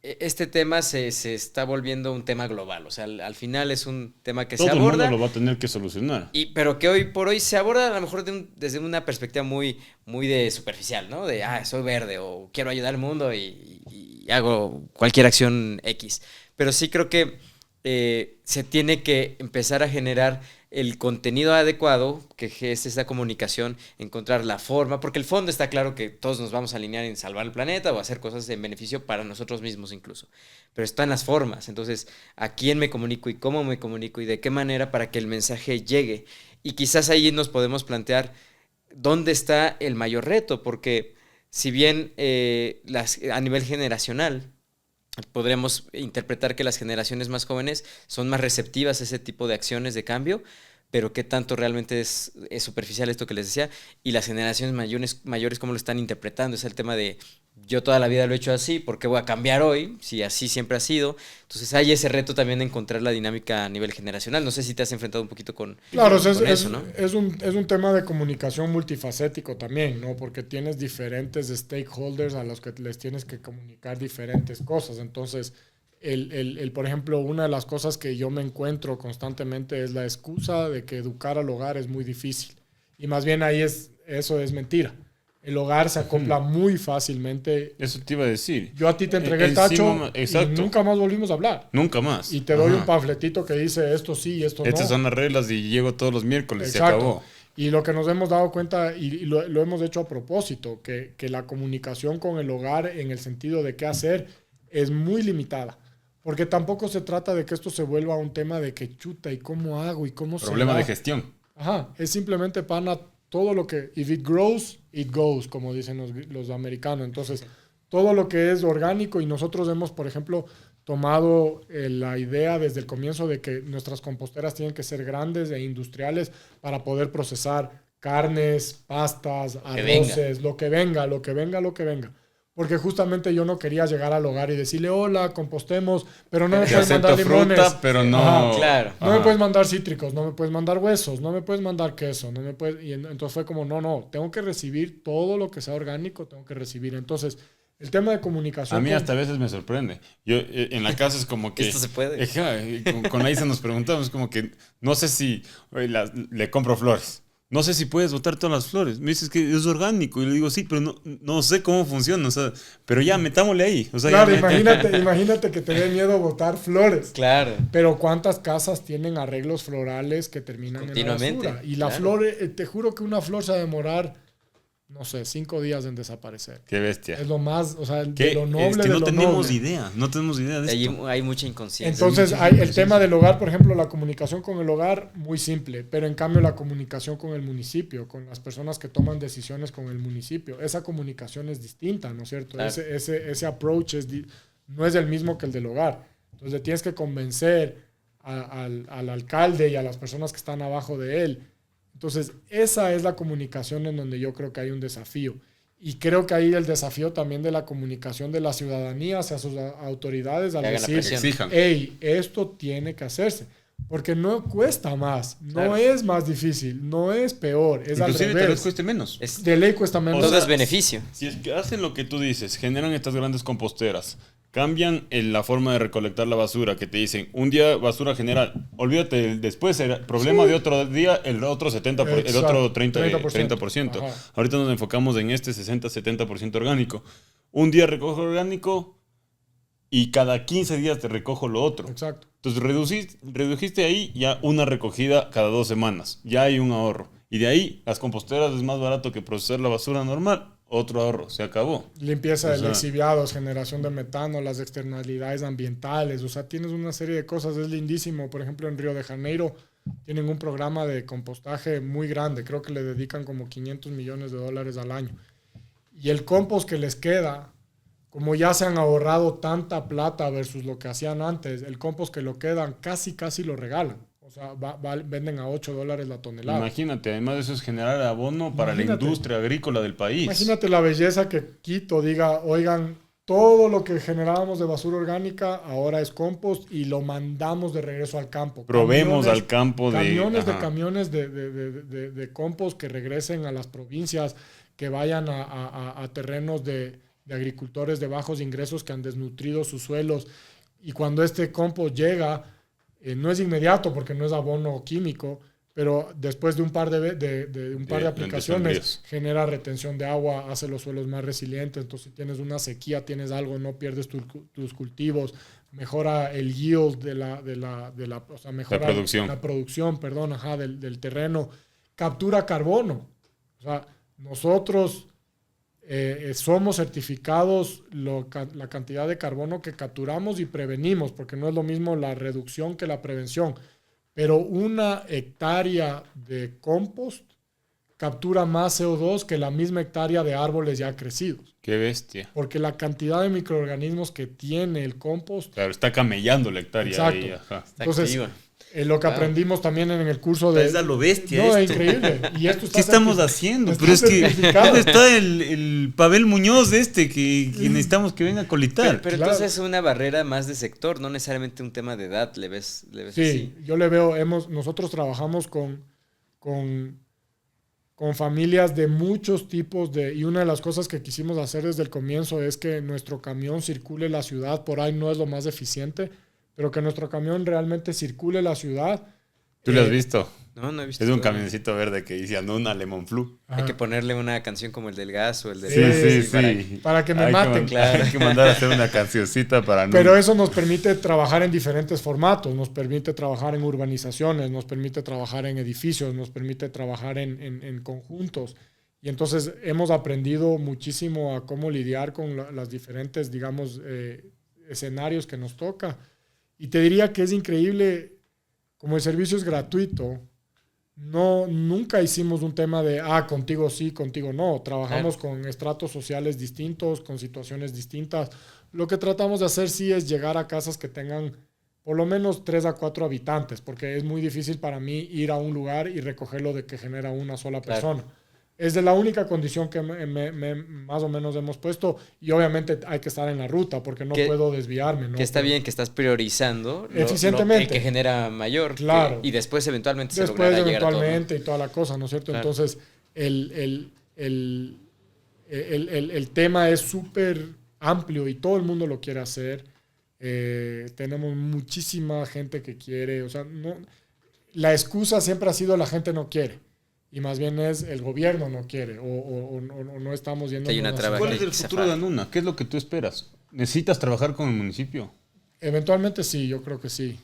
este tema se está volviendo un tema global. O sea, al final es un tema que Todo se el aborda. mundo lo va a tener que solucionar. Pero que hoy por hoy se aborda a lo mejor desde una perspectiva muy, muy de superficial, ¿no? De, soy verde o quiero ayudar al mundo y hago cualquier acción X. Pero sí creo que se tiene que empezar a generar el contenido adecuado, que es esa comunicación, encontrar la forma, porque el fondo está claro que todos nos vamos a alinear en salvar el planeta o hacer cosas en beneficio para nosotros mismos incluso, pero están las formas. Entonces, ¿a quién me comunico y cómo me comunico y de qué manera para que el mensaje llegue? Y quizás ahí nos podemos plantear dónde está el mayor reto, porque si bien a nivel generacional podríamos interpretar que las generaciones más jóvenes son más receptivas a ese tipo de acciones de cambio, pero qué tanto realmente es superficial esto que les decía, y las generaciones mayores cómo lo están interpretando. Es el tema de yo toda la vida lo he hecho así, ¿por qué voy a cambiar hoy? Si así siempre ha sido. Entonces hay ese reto también de encontrar la dinámica a nivel generacional. No sé si te has enfrentado un poquito con eso, ¿no? Es un tema de comunicación multifacético también, ¿no? Porque tienes diferentes stakeholders a los que les tienes que comunicar diferentes cosas. Entonces, por ejemplo, una de las cosas que yo me encuentro constantemente es la excusa de que educar al hogar es muy difícil. Y más bien eso es mentira. El hogar se acopla muy fácilmente. Eso te iba a decir. Yo a ti te entregué el tacho exacto. y nunca más volvimos a hablar. Nunca más. Y te doy Ajá. un panfletito que dice esto sí y esto no. Estas son las reglas y llego todos los miércoles, Exacto. se acabó. Y lo que nos hemos dado cuenta, y lo hemos hecho a propósito, que la comunicación con el hogar en el sentido de qué hacer es muy limitada. Porque tampoco se trata de que esto se vuelva un tema de que chuta y cómo hago y cómo se Problema da. de gestión. Ajá, es simplemente pana todo lo que, if it grows, it goes, como dicen los americanos. Entonces, todo lo que es orgánico, y nosotros hemos, por ejemplo, tomado la idea desde el comienzo de que nuestras composteras tienen que ser grandes e industriales para poder procesar carnes, pastas, arroces, lo que venga. Porque justamente yo no quería llegar al hogar y decirle, hola, compostemos, pero no me puedes mandar limones. Fruta, pero no... Ajá. Claro. No me puedes mandar cítricos, no me puedes mandar huesos, no me puedes mandar queso, no me puedes... Y entonces fue como, no, tengo que recibir todo lo que sea orgánico, tengo que recibir. Entonces, el tema de comunicación... A mí hasta a veces me sorprende. Yo en la casa es como que... Esto se puede. Con la Isa nos preguntamos como que no sé si le compro flores. No sé si puedes botar todas las flores. Me dices que es orgánico. Y le digo, sí, pero no sé cómo funciona. O sea, pero ya, metámosle ahí. O sea, claro, ya imagínate que te dé miedo botar flores. Claro. Pero ¿cuántas casas tienen arreglos florales que terminan en la basura? Y la flor, te juro que una flor se va a demorar, no sé, 5 días en desaparecer. Qué bestia. Es lo más, o sea, de lo noble, es que de no lo tenemos noble. idea. No tenemos idea de esto. Hay mucha inconsciencia. Entonces, hay el tema del hogar, por ejemplo, la comunicación con el hogar, muy simple, pero en cambio la comunicación con el municipio, con las personas que toman decisiones con el municipio, esa comunicación es distinta, ¿no es cierto? Claro. Ese approach no es el mismo que el del hogar. Entonces, tienes que convencer al alcalde y a las personas que están abajo de él. Entonces, esa es la comunicación en donde yo creo que hay un desafío. Y creo que ahí el desafío también de la comunicación de la ciudadanía hacia sus autoridades al decir, hey, esto tiene que hacerse. Porque no cuesta más, no es más difícil, no es peor, es al inclusive revés. tal vez cueste menos. De ley cuesta menos. Todo es beneficio. Si es que hacen lo que tú dices, generan estas grandes composteras, cambian la forma de recolectar la basura, que te dicen, un día basura general, olvídate, después era problema de otro día, el otro 70%, el otro 30%. Ahorita nos enfocamos en este 60-70% orgánico. Un día recojo orgánico y cada 15 días te recojo lo otro. Exacto. Entonces redujiste ahí ya una recogida cada 2 semanas, ya hay un ahorro. Y de ahí las composteras es más barato que procesar la basura normal. Otro ahorro, se acabó. Limpieza de lixiviados, generación de metano, las externalidades ambientales, o sea, tienes una serie de cosas, es lindísimo. Por ejemplo, en Río de Janeiro tienen un programa de compostaje muy grande, creo que le dedican como $500 millones al año. Y el compost que les queda, como ya se han ahorrado tanta plata versus lo que hacían antes, el compost que lo quedan casi lo regalan. O sea, venden a $8 la tonelada. Imagínate, además de eso es generar abono para la industria agrícola del país. Imagínate la belleza que Quito diga, oigan, todo lo que generábamos de basura orgánica ahora es compost y lo mandamos de regreso al campo. Probemos al campo camiones de compost que regresen a las provincias, que vayan a terrenos de agricultores de bajos ingresos que han desnutrido sus suelos. Y cuando este compost llega, no es inmediato porque no es abono químico, pero después de un par de aplicaciones genera retención de agua, hace los suelos más resilientes. Entonces, si tienes una sequía, tienes algo, no pierdes tus cultivos, mejora el yield o sea, mejora la producción del terreno, captura carbono. O sea, nosotros somos certificados la cantidad de carbono que capturamos y prevenimos, porque no es lo mismo la reducción que la prevención. Pero una hectárea de compost captura más CO2 que la misma hectárea de árboles ya crecidos. ¡Qué bestia! Porque la cantidad de microorganismos que tiene el compost... Claro, está camellando la hectárea. Exacto. Ahí, ajá. Entonces, lo que aprendimos también en el curso de... Es a lo bestia. No, es increíble. Y esto ¿Qué estamos haciendo? Pero es que ¿dónde está el Pavel Muñoz que necesitamos que venga a colitar? Pero entonces es una barrera más de sector, no necesariamente un tema de edad, ¿le ves sí, así? Yo le veo, nosotros trabajamos con familias de muchos tipos y una de las cosas que quisimos hacer desde el comienzo es que nuestro camión circule la ciudad. Por ahí no es lo más eficiente, pero que nuestro camión realmente circule la ciudad. ¿Tú lo has visto? No, no he visto. Es un todavía. camioncito verde que dice Anuna Lemon Flu. Hay que ponerle una canción como el del gas o el del... Para que me Hay maten. claro. Hay que mandar a hacer una cancioncita para Anuna. Pero eso nos permite trabajar en diferentes formatos, nos permite trabajar en urbanizaciones, nos permite trabajar en edificios, nos permite trabajar en conjuntos. Y entonces hemos aprendido muchísimo a cómo lidiar con las diferentes, digamos, escenarios que nos toca. Y te diría que es increíble, como el servicio es gratuito, nunca hicimos un tema de, contigo sí, contigo no. Trabajamos con estratos sociales distintos, con situaciones distintas. Lo que tratamos de hacer sí es llegar a casas que tengan por lo menos 3 a 4 habitantes, porque es muy difícil para mí ir a un lugar y recoger lo de que genera una sola persona. Es de la única condición que más o menos hemos puesto, y obviamente hay que estar en la ruta porque no puedo desviarme, ¿no? Que está bien que estás priorizando eficientemente. El que genera mayor. Claro. Y después eventualmente se logrará llegar a todo, ¿no? Y toda la cosa, ¿no es cierto? Claro. Entonces, el tema es súper amplio y todo el mundo lo quiere hacer. Tenemos muchísima gente que quiere, o sea, la excusa siempre ha sido la gente no quiere. Y más bien es el gobierno no quiere o no estamos yendo. ¿Cuál es el futuro de Anuna? ¿Qué es lo que tú esperas? ¿Necesitas trabajar con el municipio? Eventualmente sí, yo creo que sí.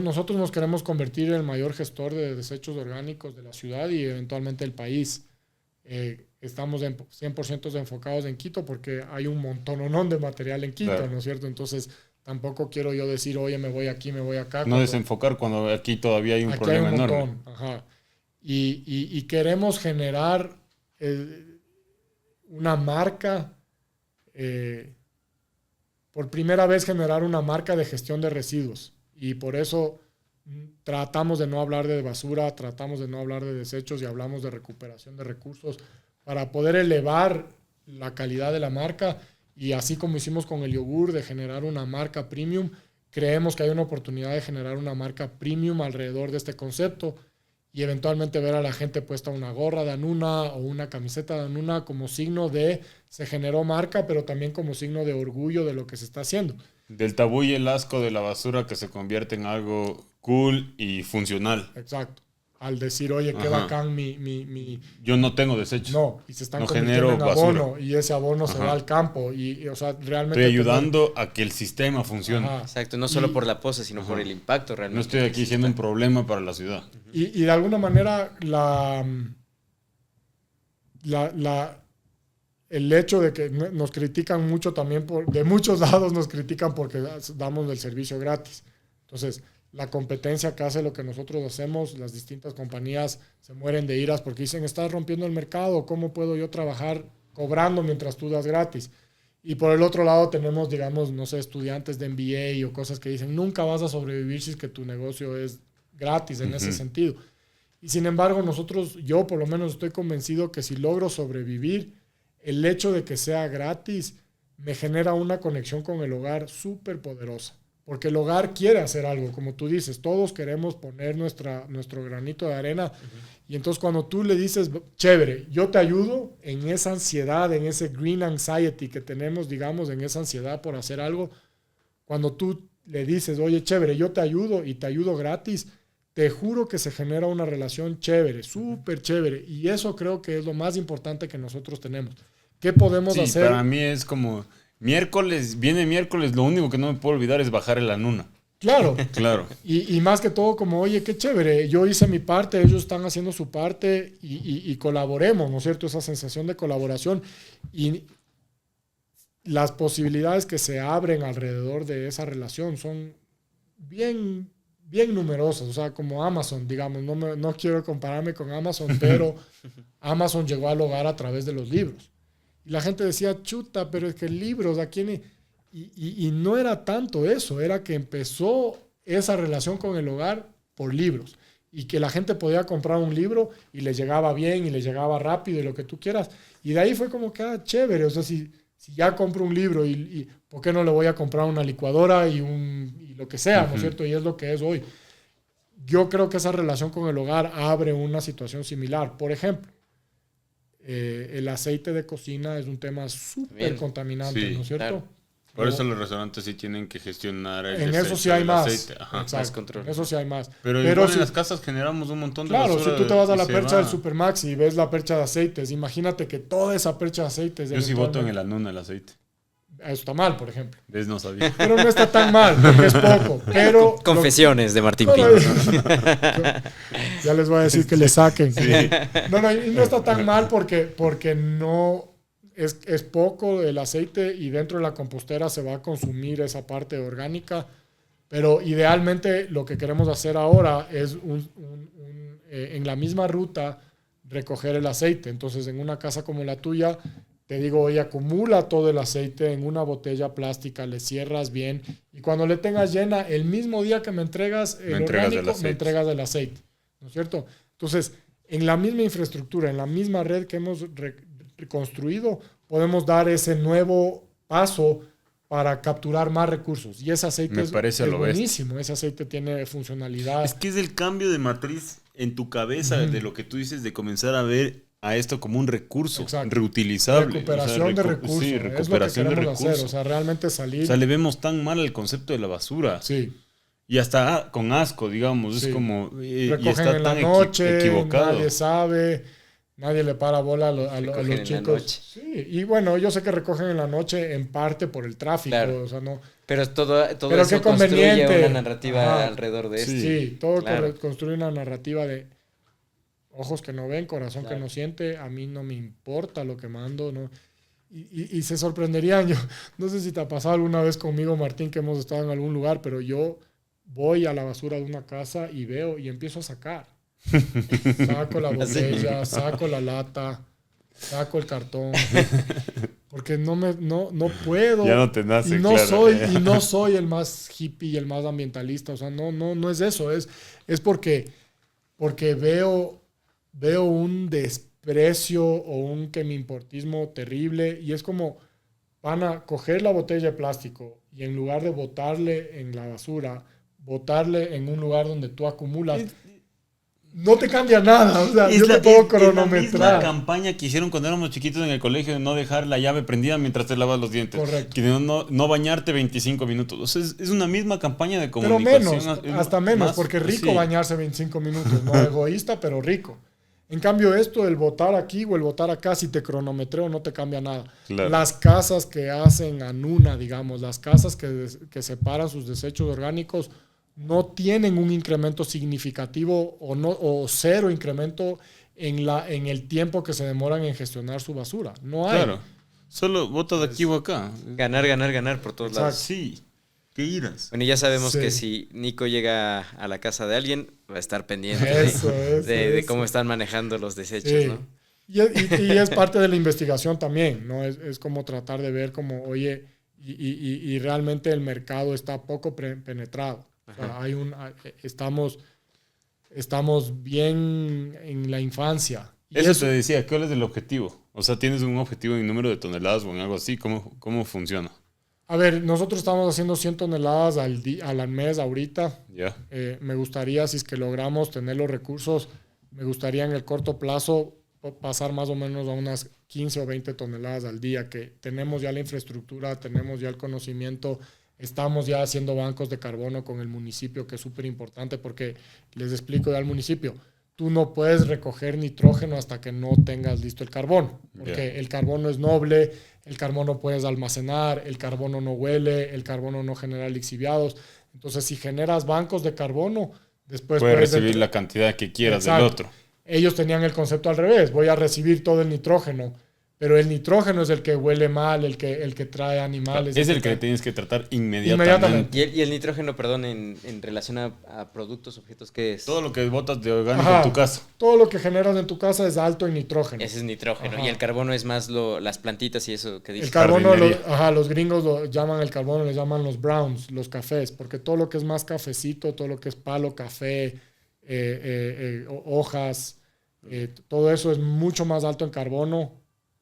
Nosotros nos queremos convertir en el mayor gestor de desechos orgánicos de la ciudad y eventualmente el país. Estamos 100% enfocados en Quito porque hay un montón de material en Quito, claro, ¿no es cierto? Entonces tampoco quiero yo decir, oye, me voy aquí, me voy acá. No desenfocar cuando aquí todavía hay un problema enorme. Ajá. Y queremos generar una marca, por primera vez generar una marca de gestión de residuos. Y por eso tratamos de no hablar de basura, tratamos de no hablar de desechos y hablamos de recuperación de recursos para poder elevar la calidad de la marca. Y así como hicimos con el yogur, de generar una marca premium, creemos que hay una oportunidad de generar una marca premium alrededor de este concepto. Y eventualmente ver a la gente puesta una gorra de Anuna o una camiseta de Anuna como signo de se generó marca, pero también como signo de orgullo de lo que se está haciendo. Del tabú y el asco de la basura que se convierte en algo cool y funcional. Exacto. Al decir, oye, qué bacán mi... Yo no tengo desechos. No, y se están convirtiendo en abono, basura. Y ese abono se va al campo. Y o sea, realmente... Estoy ayudando a que el sistema funcione. Exacto, no solo por la pose, sino por el impacto realmente. No estoy aquí siendo un problema para la ciudad. Y de alguna manera el hecho de que nos critican mucho también, de muchos lados nos critican porque damos el servicio gratis. Entonces, la competencia que hace lo que nosotros hacemos, las distintas compañías se mueren de iras porque dicen, estás rompiendo el mercado, ¿cómo puedo yo trabajar cobrando mientras tú das gratis? Y por el otro lado tenemos, digamos, no sé, estudiantes de MBA o cosas que dicen, nunca vas a sobrevivir si es que tu negocio es gratis en ese sentido. Y sin embargo, yo por lo menos estoy convencido que si logro sobrevivir, el hecho de que sea gratis me genera una conexión con el hogar súper poderosa. Porque el hogar quiere hacer algo, como tú dices, todos queremos poner nuestro granito de arena. Y entonces cuando tú le dices, chévere, yo te ayudo en esa ansiedad, en ese green anxiety que tenemos, digamos, en esa ansiedad por hacer algo, cuando tú le dices, oye, chévere, yo te ayudo y te ayudo gratis, te juro que se genera una relación chévere, súper chévere. Y eso creo que es lo más importante que nosotros tenemos. ¿Qué podemos hacer? Para mí es como... viene miércoles, lo único que no me puedo olvidar es bajar el Anuna. Claro. Claro. Y más que todo como, oye, qué chévere, yo hice mi parte, ellos están haciendo su parte y colaboremos, ¿no es cierto? Esa sensación de colaboración y las posibilidades que se abren alrededor de esa relación son bien numerosas, o sea, como Amazon, digamos, no quiero compararme con Amazon, pero Amazon llegó al hogar a través de los libros. Y la gente decía, chuta, pero es que libros, ¿a quién? Y no era tanto eso, era que empezó esa relación con el hogar por libros. Y que la gente podía comprar un libro y le llegaba bien y le llegaba rápido y lo que tú quieras. Y de ahí fue como que, chévere, o sea, si ya compro un libro y ¿por qué no le voy a comprar una licuadora y lo que sea, ¿no es cierto? Y es lo que es hoy. Yo creo que esa relación con el hogar abre una situación similar. Por ejemplo, el aceite de cocina es un tema súper contaminante, sí, ¿no es cierto? Claro. Por eso los restaurantes sí tienen que gestionar el En eso sí desecho hay del más. aceite. Ajá. Más Exacto. control. En eso sí hay más. Pero igual si, en las casas generamos un montón de claro, basura si tú te vas a y la se percha va. del Supermaxi y ves la percha de aceites, imagínate que toda esa percha de aceites... Yo sí boto en el eventualmente- anuna el aceite. Eso está mal, por ejemplo. ¿Ves? No sabía. Pero no está tan mal, porque es poco. Pero Confesiones de Martín No, Pino. ya les voy a decir que le saquen. No, y no está tan mal porque no es poco el aceite y dentro de la compostera se va a consumir esa parte orgánica. Pero idealmente lo que queremos hacer ahora es en la misma ruta recoger el aceite. Entonces, en una casa como la tuya, te digo, oye, acumula todo el aceite en una botella plástica, le cierras bien y cuando le tengas llena, el mismo día que me entregas el orgánico, me entregas el aceite. ¿No es cierto? Entonces, en la misma infraestructura, en la misma red que hemos reconstruido, podemos dar ese nuevo paso para capturar más recursos. Y ese aceite Me parece a lo bestia. buenísimo. Ese aceite tiene funcionalidad. Es que es el cambio de matriz en tu cabeza de lo que tú dices de comenzar a ver a esto como un recurso Exacto. reutilizable. Recuperación de recursos. Sí, es lo que recuperación de queremos recursos. hacer. O sea, realmente salir. O sea, le vemos tan mal el concepto de la basura. Sí. Y hasta con asco, digamos. Sí. Es como... y Recogen está en la tan noche, equivocado. nadie sabe, nadie le para bola a Recogen los en la chicos. noche. Sí, y bueno, yo sé que recogen en la noche en parte por el tráfico, Claro. o sea, no. Pero todo Pero eso qué construye conveniente. una narrativa Ajá. alrededor de Sí. esto. Sí, todo Claro. construye una narrativa de ojos que no ven, corazón Claro. que no siente, a mí no me importa lo que mando, ¿no? Y se sorprenderían, yo no sé si te ha pasado alguna vez conmigo, Martín, que hemos estado en algún lugar, pero yo voy a la basura de una casa y veo y empiezo a sacar. Saco la botella, saco la lata, saco el cartón, porque no puedo. Ya no te nace, y no claro. no soy el más hippie y el más ambientalista, o sea, no es eso, es porque veo un desprecio o un que me importismo terrible y es como van a coger la botella de plástico y en lugar de botarle en la basura, botarle en un lugar donde tú acumulas. No te cambia nada, o sea, yo te puedo cronometrar. La campaña que hicieron cuando éramos chiquitos en el colegio de no dejar la llave prendida mientras te lavas los dientes. Correcto. Que no bañarte 25 minutos. O sea, es una misma campaña de Pero comunicación. menos, hasta menos, más, porque rico sí. bañarse 25 minutos, no egoísta, pero rico. En cambio esto, el votar aquí o el votar acá, si te cronometreo no te cambia nada. Claro. Las casas que hacen anuna, digamos, las casas que separan sus desechos orgánicos, no tienen un incremento significativo o cero incremento en el tiempo que se demoran en gestionar su basura. No hay. Claro. Solo botas de aquí o acá. Ganar por todos lados. Sí. ¿Qué irás? Bueno, y ya sabemos Sí. que si Nico llega a la casa de alguien, va a estar pendiente de cómo están manejando los desechos, Sí. ¿no? Y es parte de la investigación también, ¿no? Es como tratar de ver como, oye, y realmente el mercado está poco penetrado. O sea, estamos bien en la infancia. Y Eso te decía, ¿cuál es el objetivo? O sea, ¿tienes un objetivo en número de toneladas o en algo así? ¿Cómo funciona? A ver, nosotros estamos haciendo 100 toneladas al mes ahorita. Ya. Me gustaría, si es que logramos tener los recursos, me gustaría en el corto plazo pasar más o menos a unas 15 o 20 toneladas al día, que tenemos ya la infraestructura, tenemos ya el conocimiento, estamos ya haciendo bancos de carbono con el municipio, que es súper importante porque les explico ya al municipio, tú no puedes recoger nitrógeno hasta que no tengas listo el carbono, porque el carbono es noble, el carbono puedes almacenar, el carbono no huele, el carbono no genera lixiviados. Entonces, si generas bancos de carbono, después puedes recibir la cantidad que quieras del otro. Ellos tenían el concepto al revés, voy a recibir todo el nitrógeno, pero el nitrógeno es el que huele mal, el que trae animales. Es el que tienes que tratar inmediatamente. Y el nitrógeno, perdón, en relación a productos, objetos, ¿qué es? Todo lo que botas de orgánico en tu casa. Todo lo que generas en tu casa es alto en nitrógeno. Ese es nitrógeno. Ajá. Y el carbono es más las plantitas y eso que dices. El carbono, los gringos lo llaman el carbono, le llaman los browns, los cafés, porque todo lo que es más cafecito, todo lo que es palo, café, hojas, todo eso es mucho más alto en carbono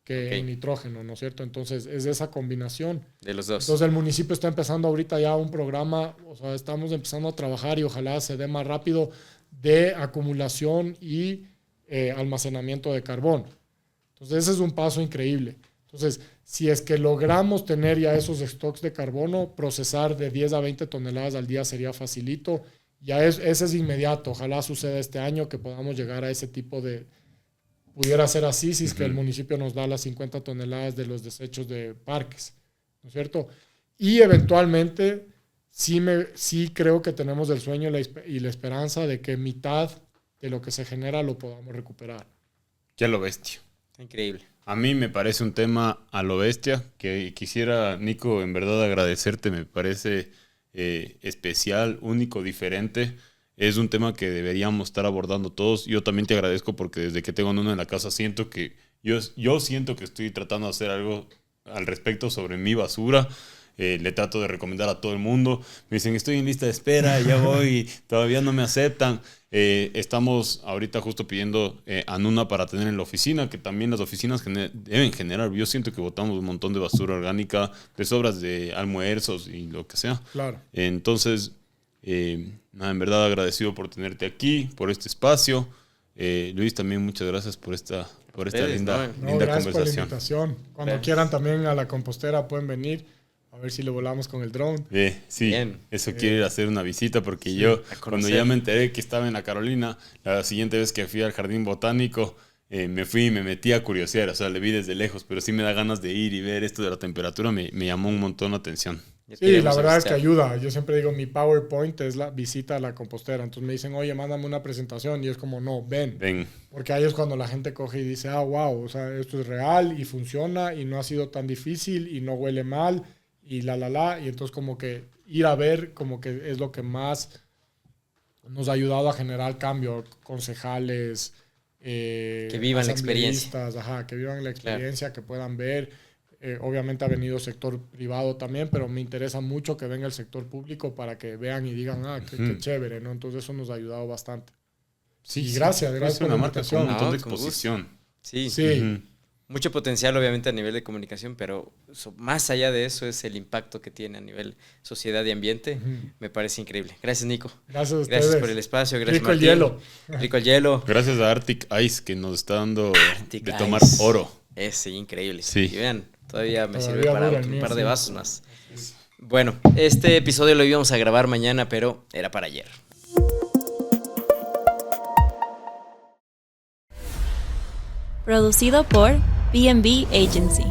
que en nitrógeno, ¿no es cierto? Entonces es esa combinación. De los dos. Entonces el municipio está empezando ahorita ya un programa, o sea, estamos empezando a trabajar y ojalá se dé más rápido de acumulación y almacenamiento de carbón. Entonces ese es un paso increíble. Entonces, si es que logramos tener ya esos stocks de carbono, procesar de 10 a 20 toneladas al día sería facilito. Ya ese es inmediato. Ojalá suceda este año que podamos llegar a ese tipo de... Pudiera ser así si es que el municipio nos da las 50 toneladas de los desechos de parques, ¿no es cierto? Y eventualmente sí creo que tenemos el sueño y la esperanza de que mitad de lo que se genera lo podamos recuperar. Ya lo bestia. Increíble. A mí me parece un tema a lo bestia que quisiera, Nico, en verdad agradecerte. Me parece especial, único, diferente. Es un tema que deberíamos estar abordando todos. Yo también te agradezco porque desde que tengo uno en la casa siento que yo siento que estoy tratando de hacer algo al respecto sobre mi basura. Le trato de recomendar a todo el mundo. Me dicen, estoy en lista de espera, ya voy, todavía no me aceptan. Estamos ahorita justo pidiendo Anuna para tener en la oficina, que también las oficinas deben generar. Yo siento que botamos un montón de basura orgánica, de sobras de almuerzos y lo que sea. Claro. Entonces, nada, en verdad agradecido por tenerte aquí, por este espacio. Luis, también muchas gracias por esta linda gracias por la conversación. invitación. Cuando quieran también a la compostera pueden venir. A ver si lo volamos con el drone. Sí, Bien. eso quiero ir a hacer una visita porque yo, cuando ya me enteré que estaba en la Carolina, la siguiente vez que fui al Jardín Botánico, me fui y me metí a curiosear, o sea, le vi desde lejos, pero sí me da ganas de ir y ver esto de la temperatura, me llamó un montón la atención. Sí, la verdad es que ayuda. Yo siempre digo, mi PowerPoint es la visita a la compostera. Entonces me dicen, oye, mándame una presentación. Y es como, no, ven. Porque ahí es cuando la gente coge y dice, wow, o sea, esto es real y funciona y no ha sido tan difícil y no huele mal. Y y entonces como que ir a ver como que es lo que más nos ha ayudado a generar cambio, concejales, que vivan la experiencia. Que vivan la experiencia, que puedan ver. Obviamente ha venido sector privado también, pero me interesa mucho que venga el sector público para que vean y digan, qué chévere, ¿no? Entonces eso nos ha ayudado bastante. Sí, y gracias por la invitación. Un montón de exposición. Sí. Mucho potencial, obviamente, a nivel de comunicación, pero más allá de eso es el impacto que tiene a nivel sociedad y ambiente. Me parece increíble. Gracias, Nico. Gracias a ustedes. Gracias por el espacio. Gracias, Rico el hielo. Rico el hielo. Gracias a Arctic Ice que nos está dando Arctic de tomar Ice. oro. Sí, increíble. Sí. Y vean, todavía me sirve para un par de vasos más. Sí. Bueno, este episodio lo íbamos a grabar mañana, pero era para ayer. Producido por B&B Agency.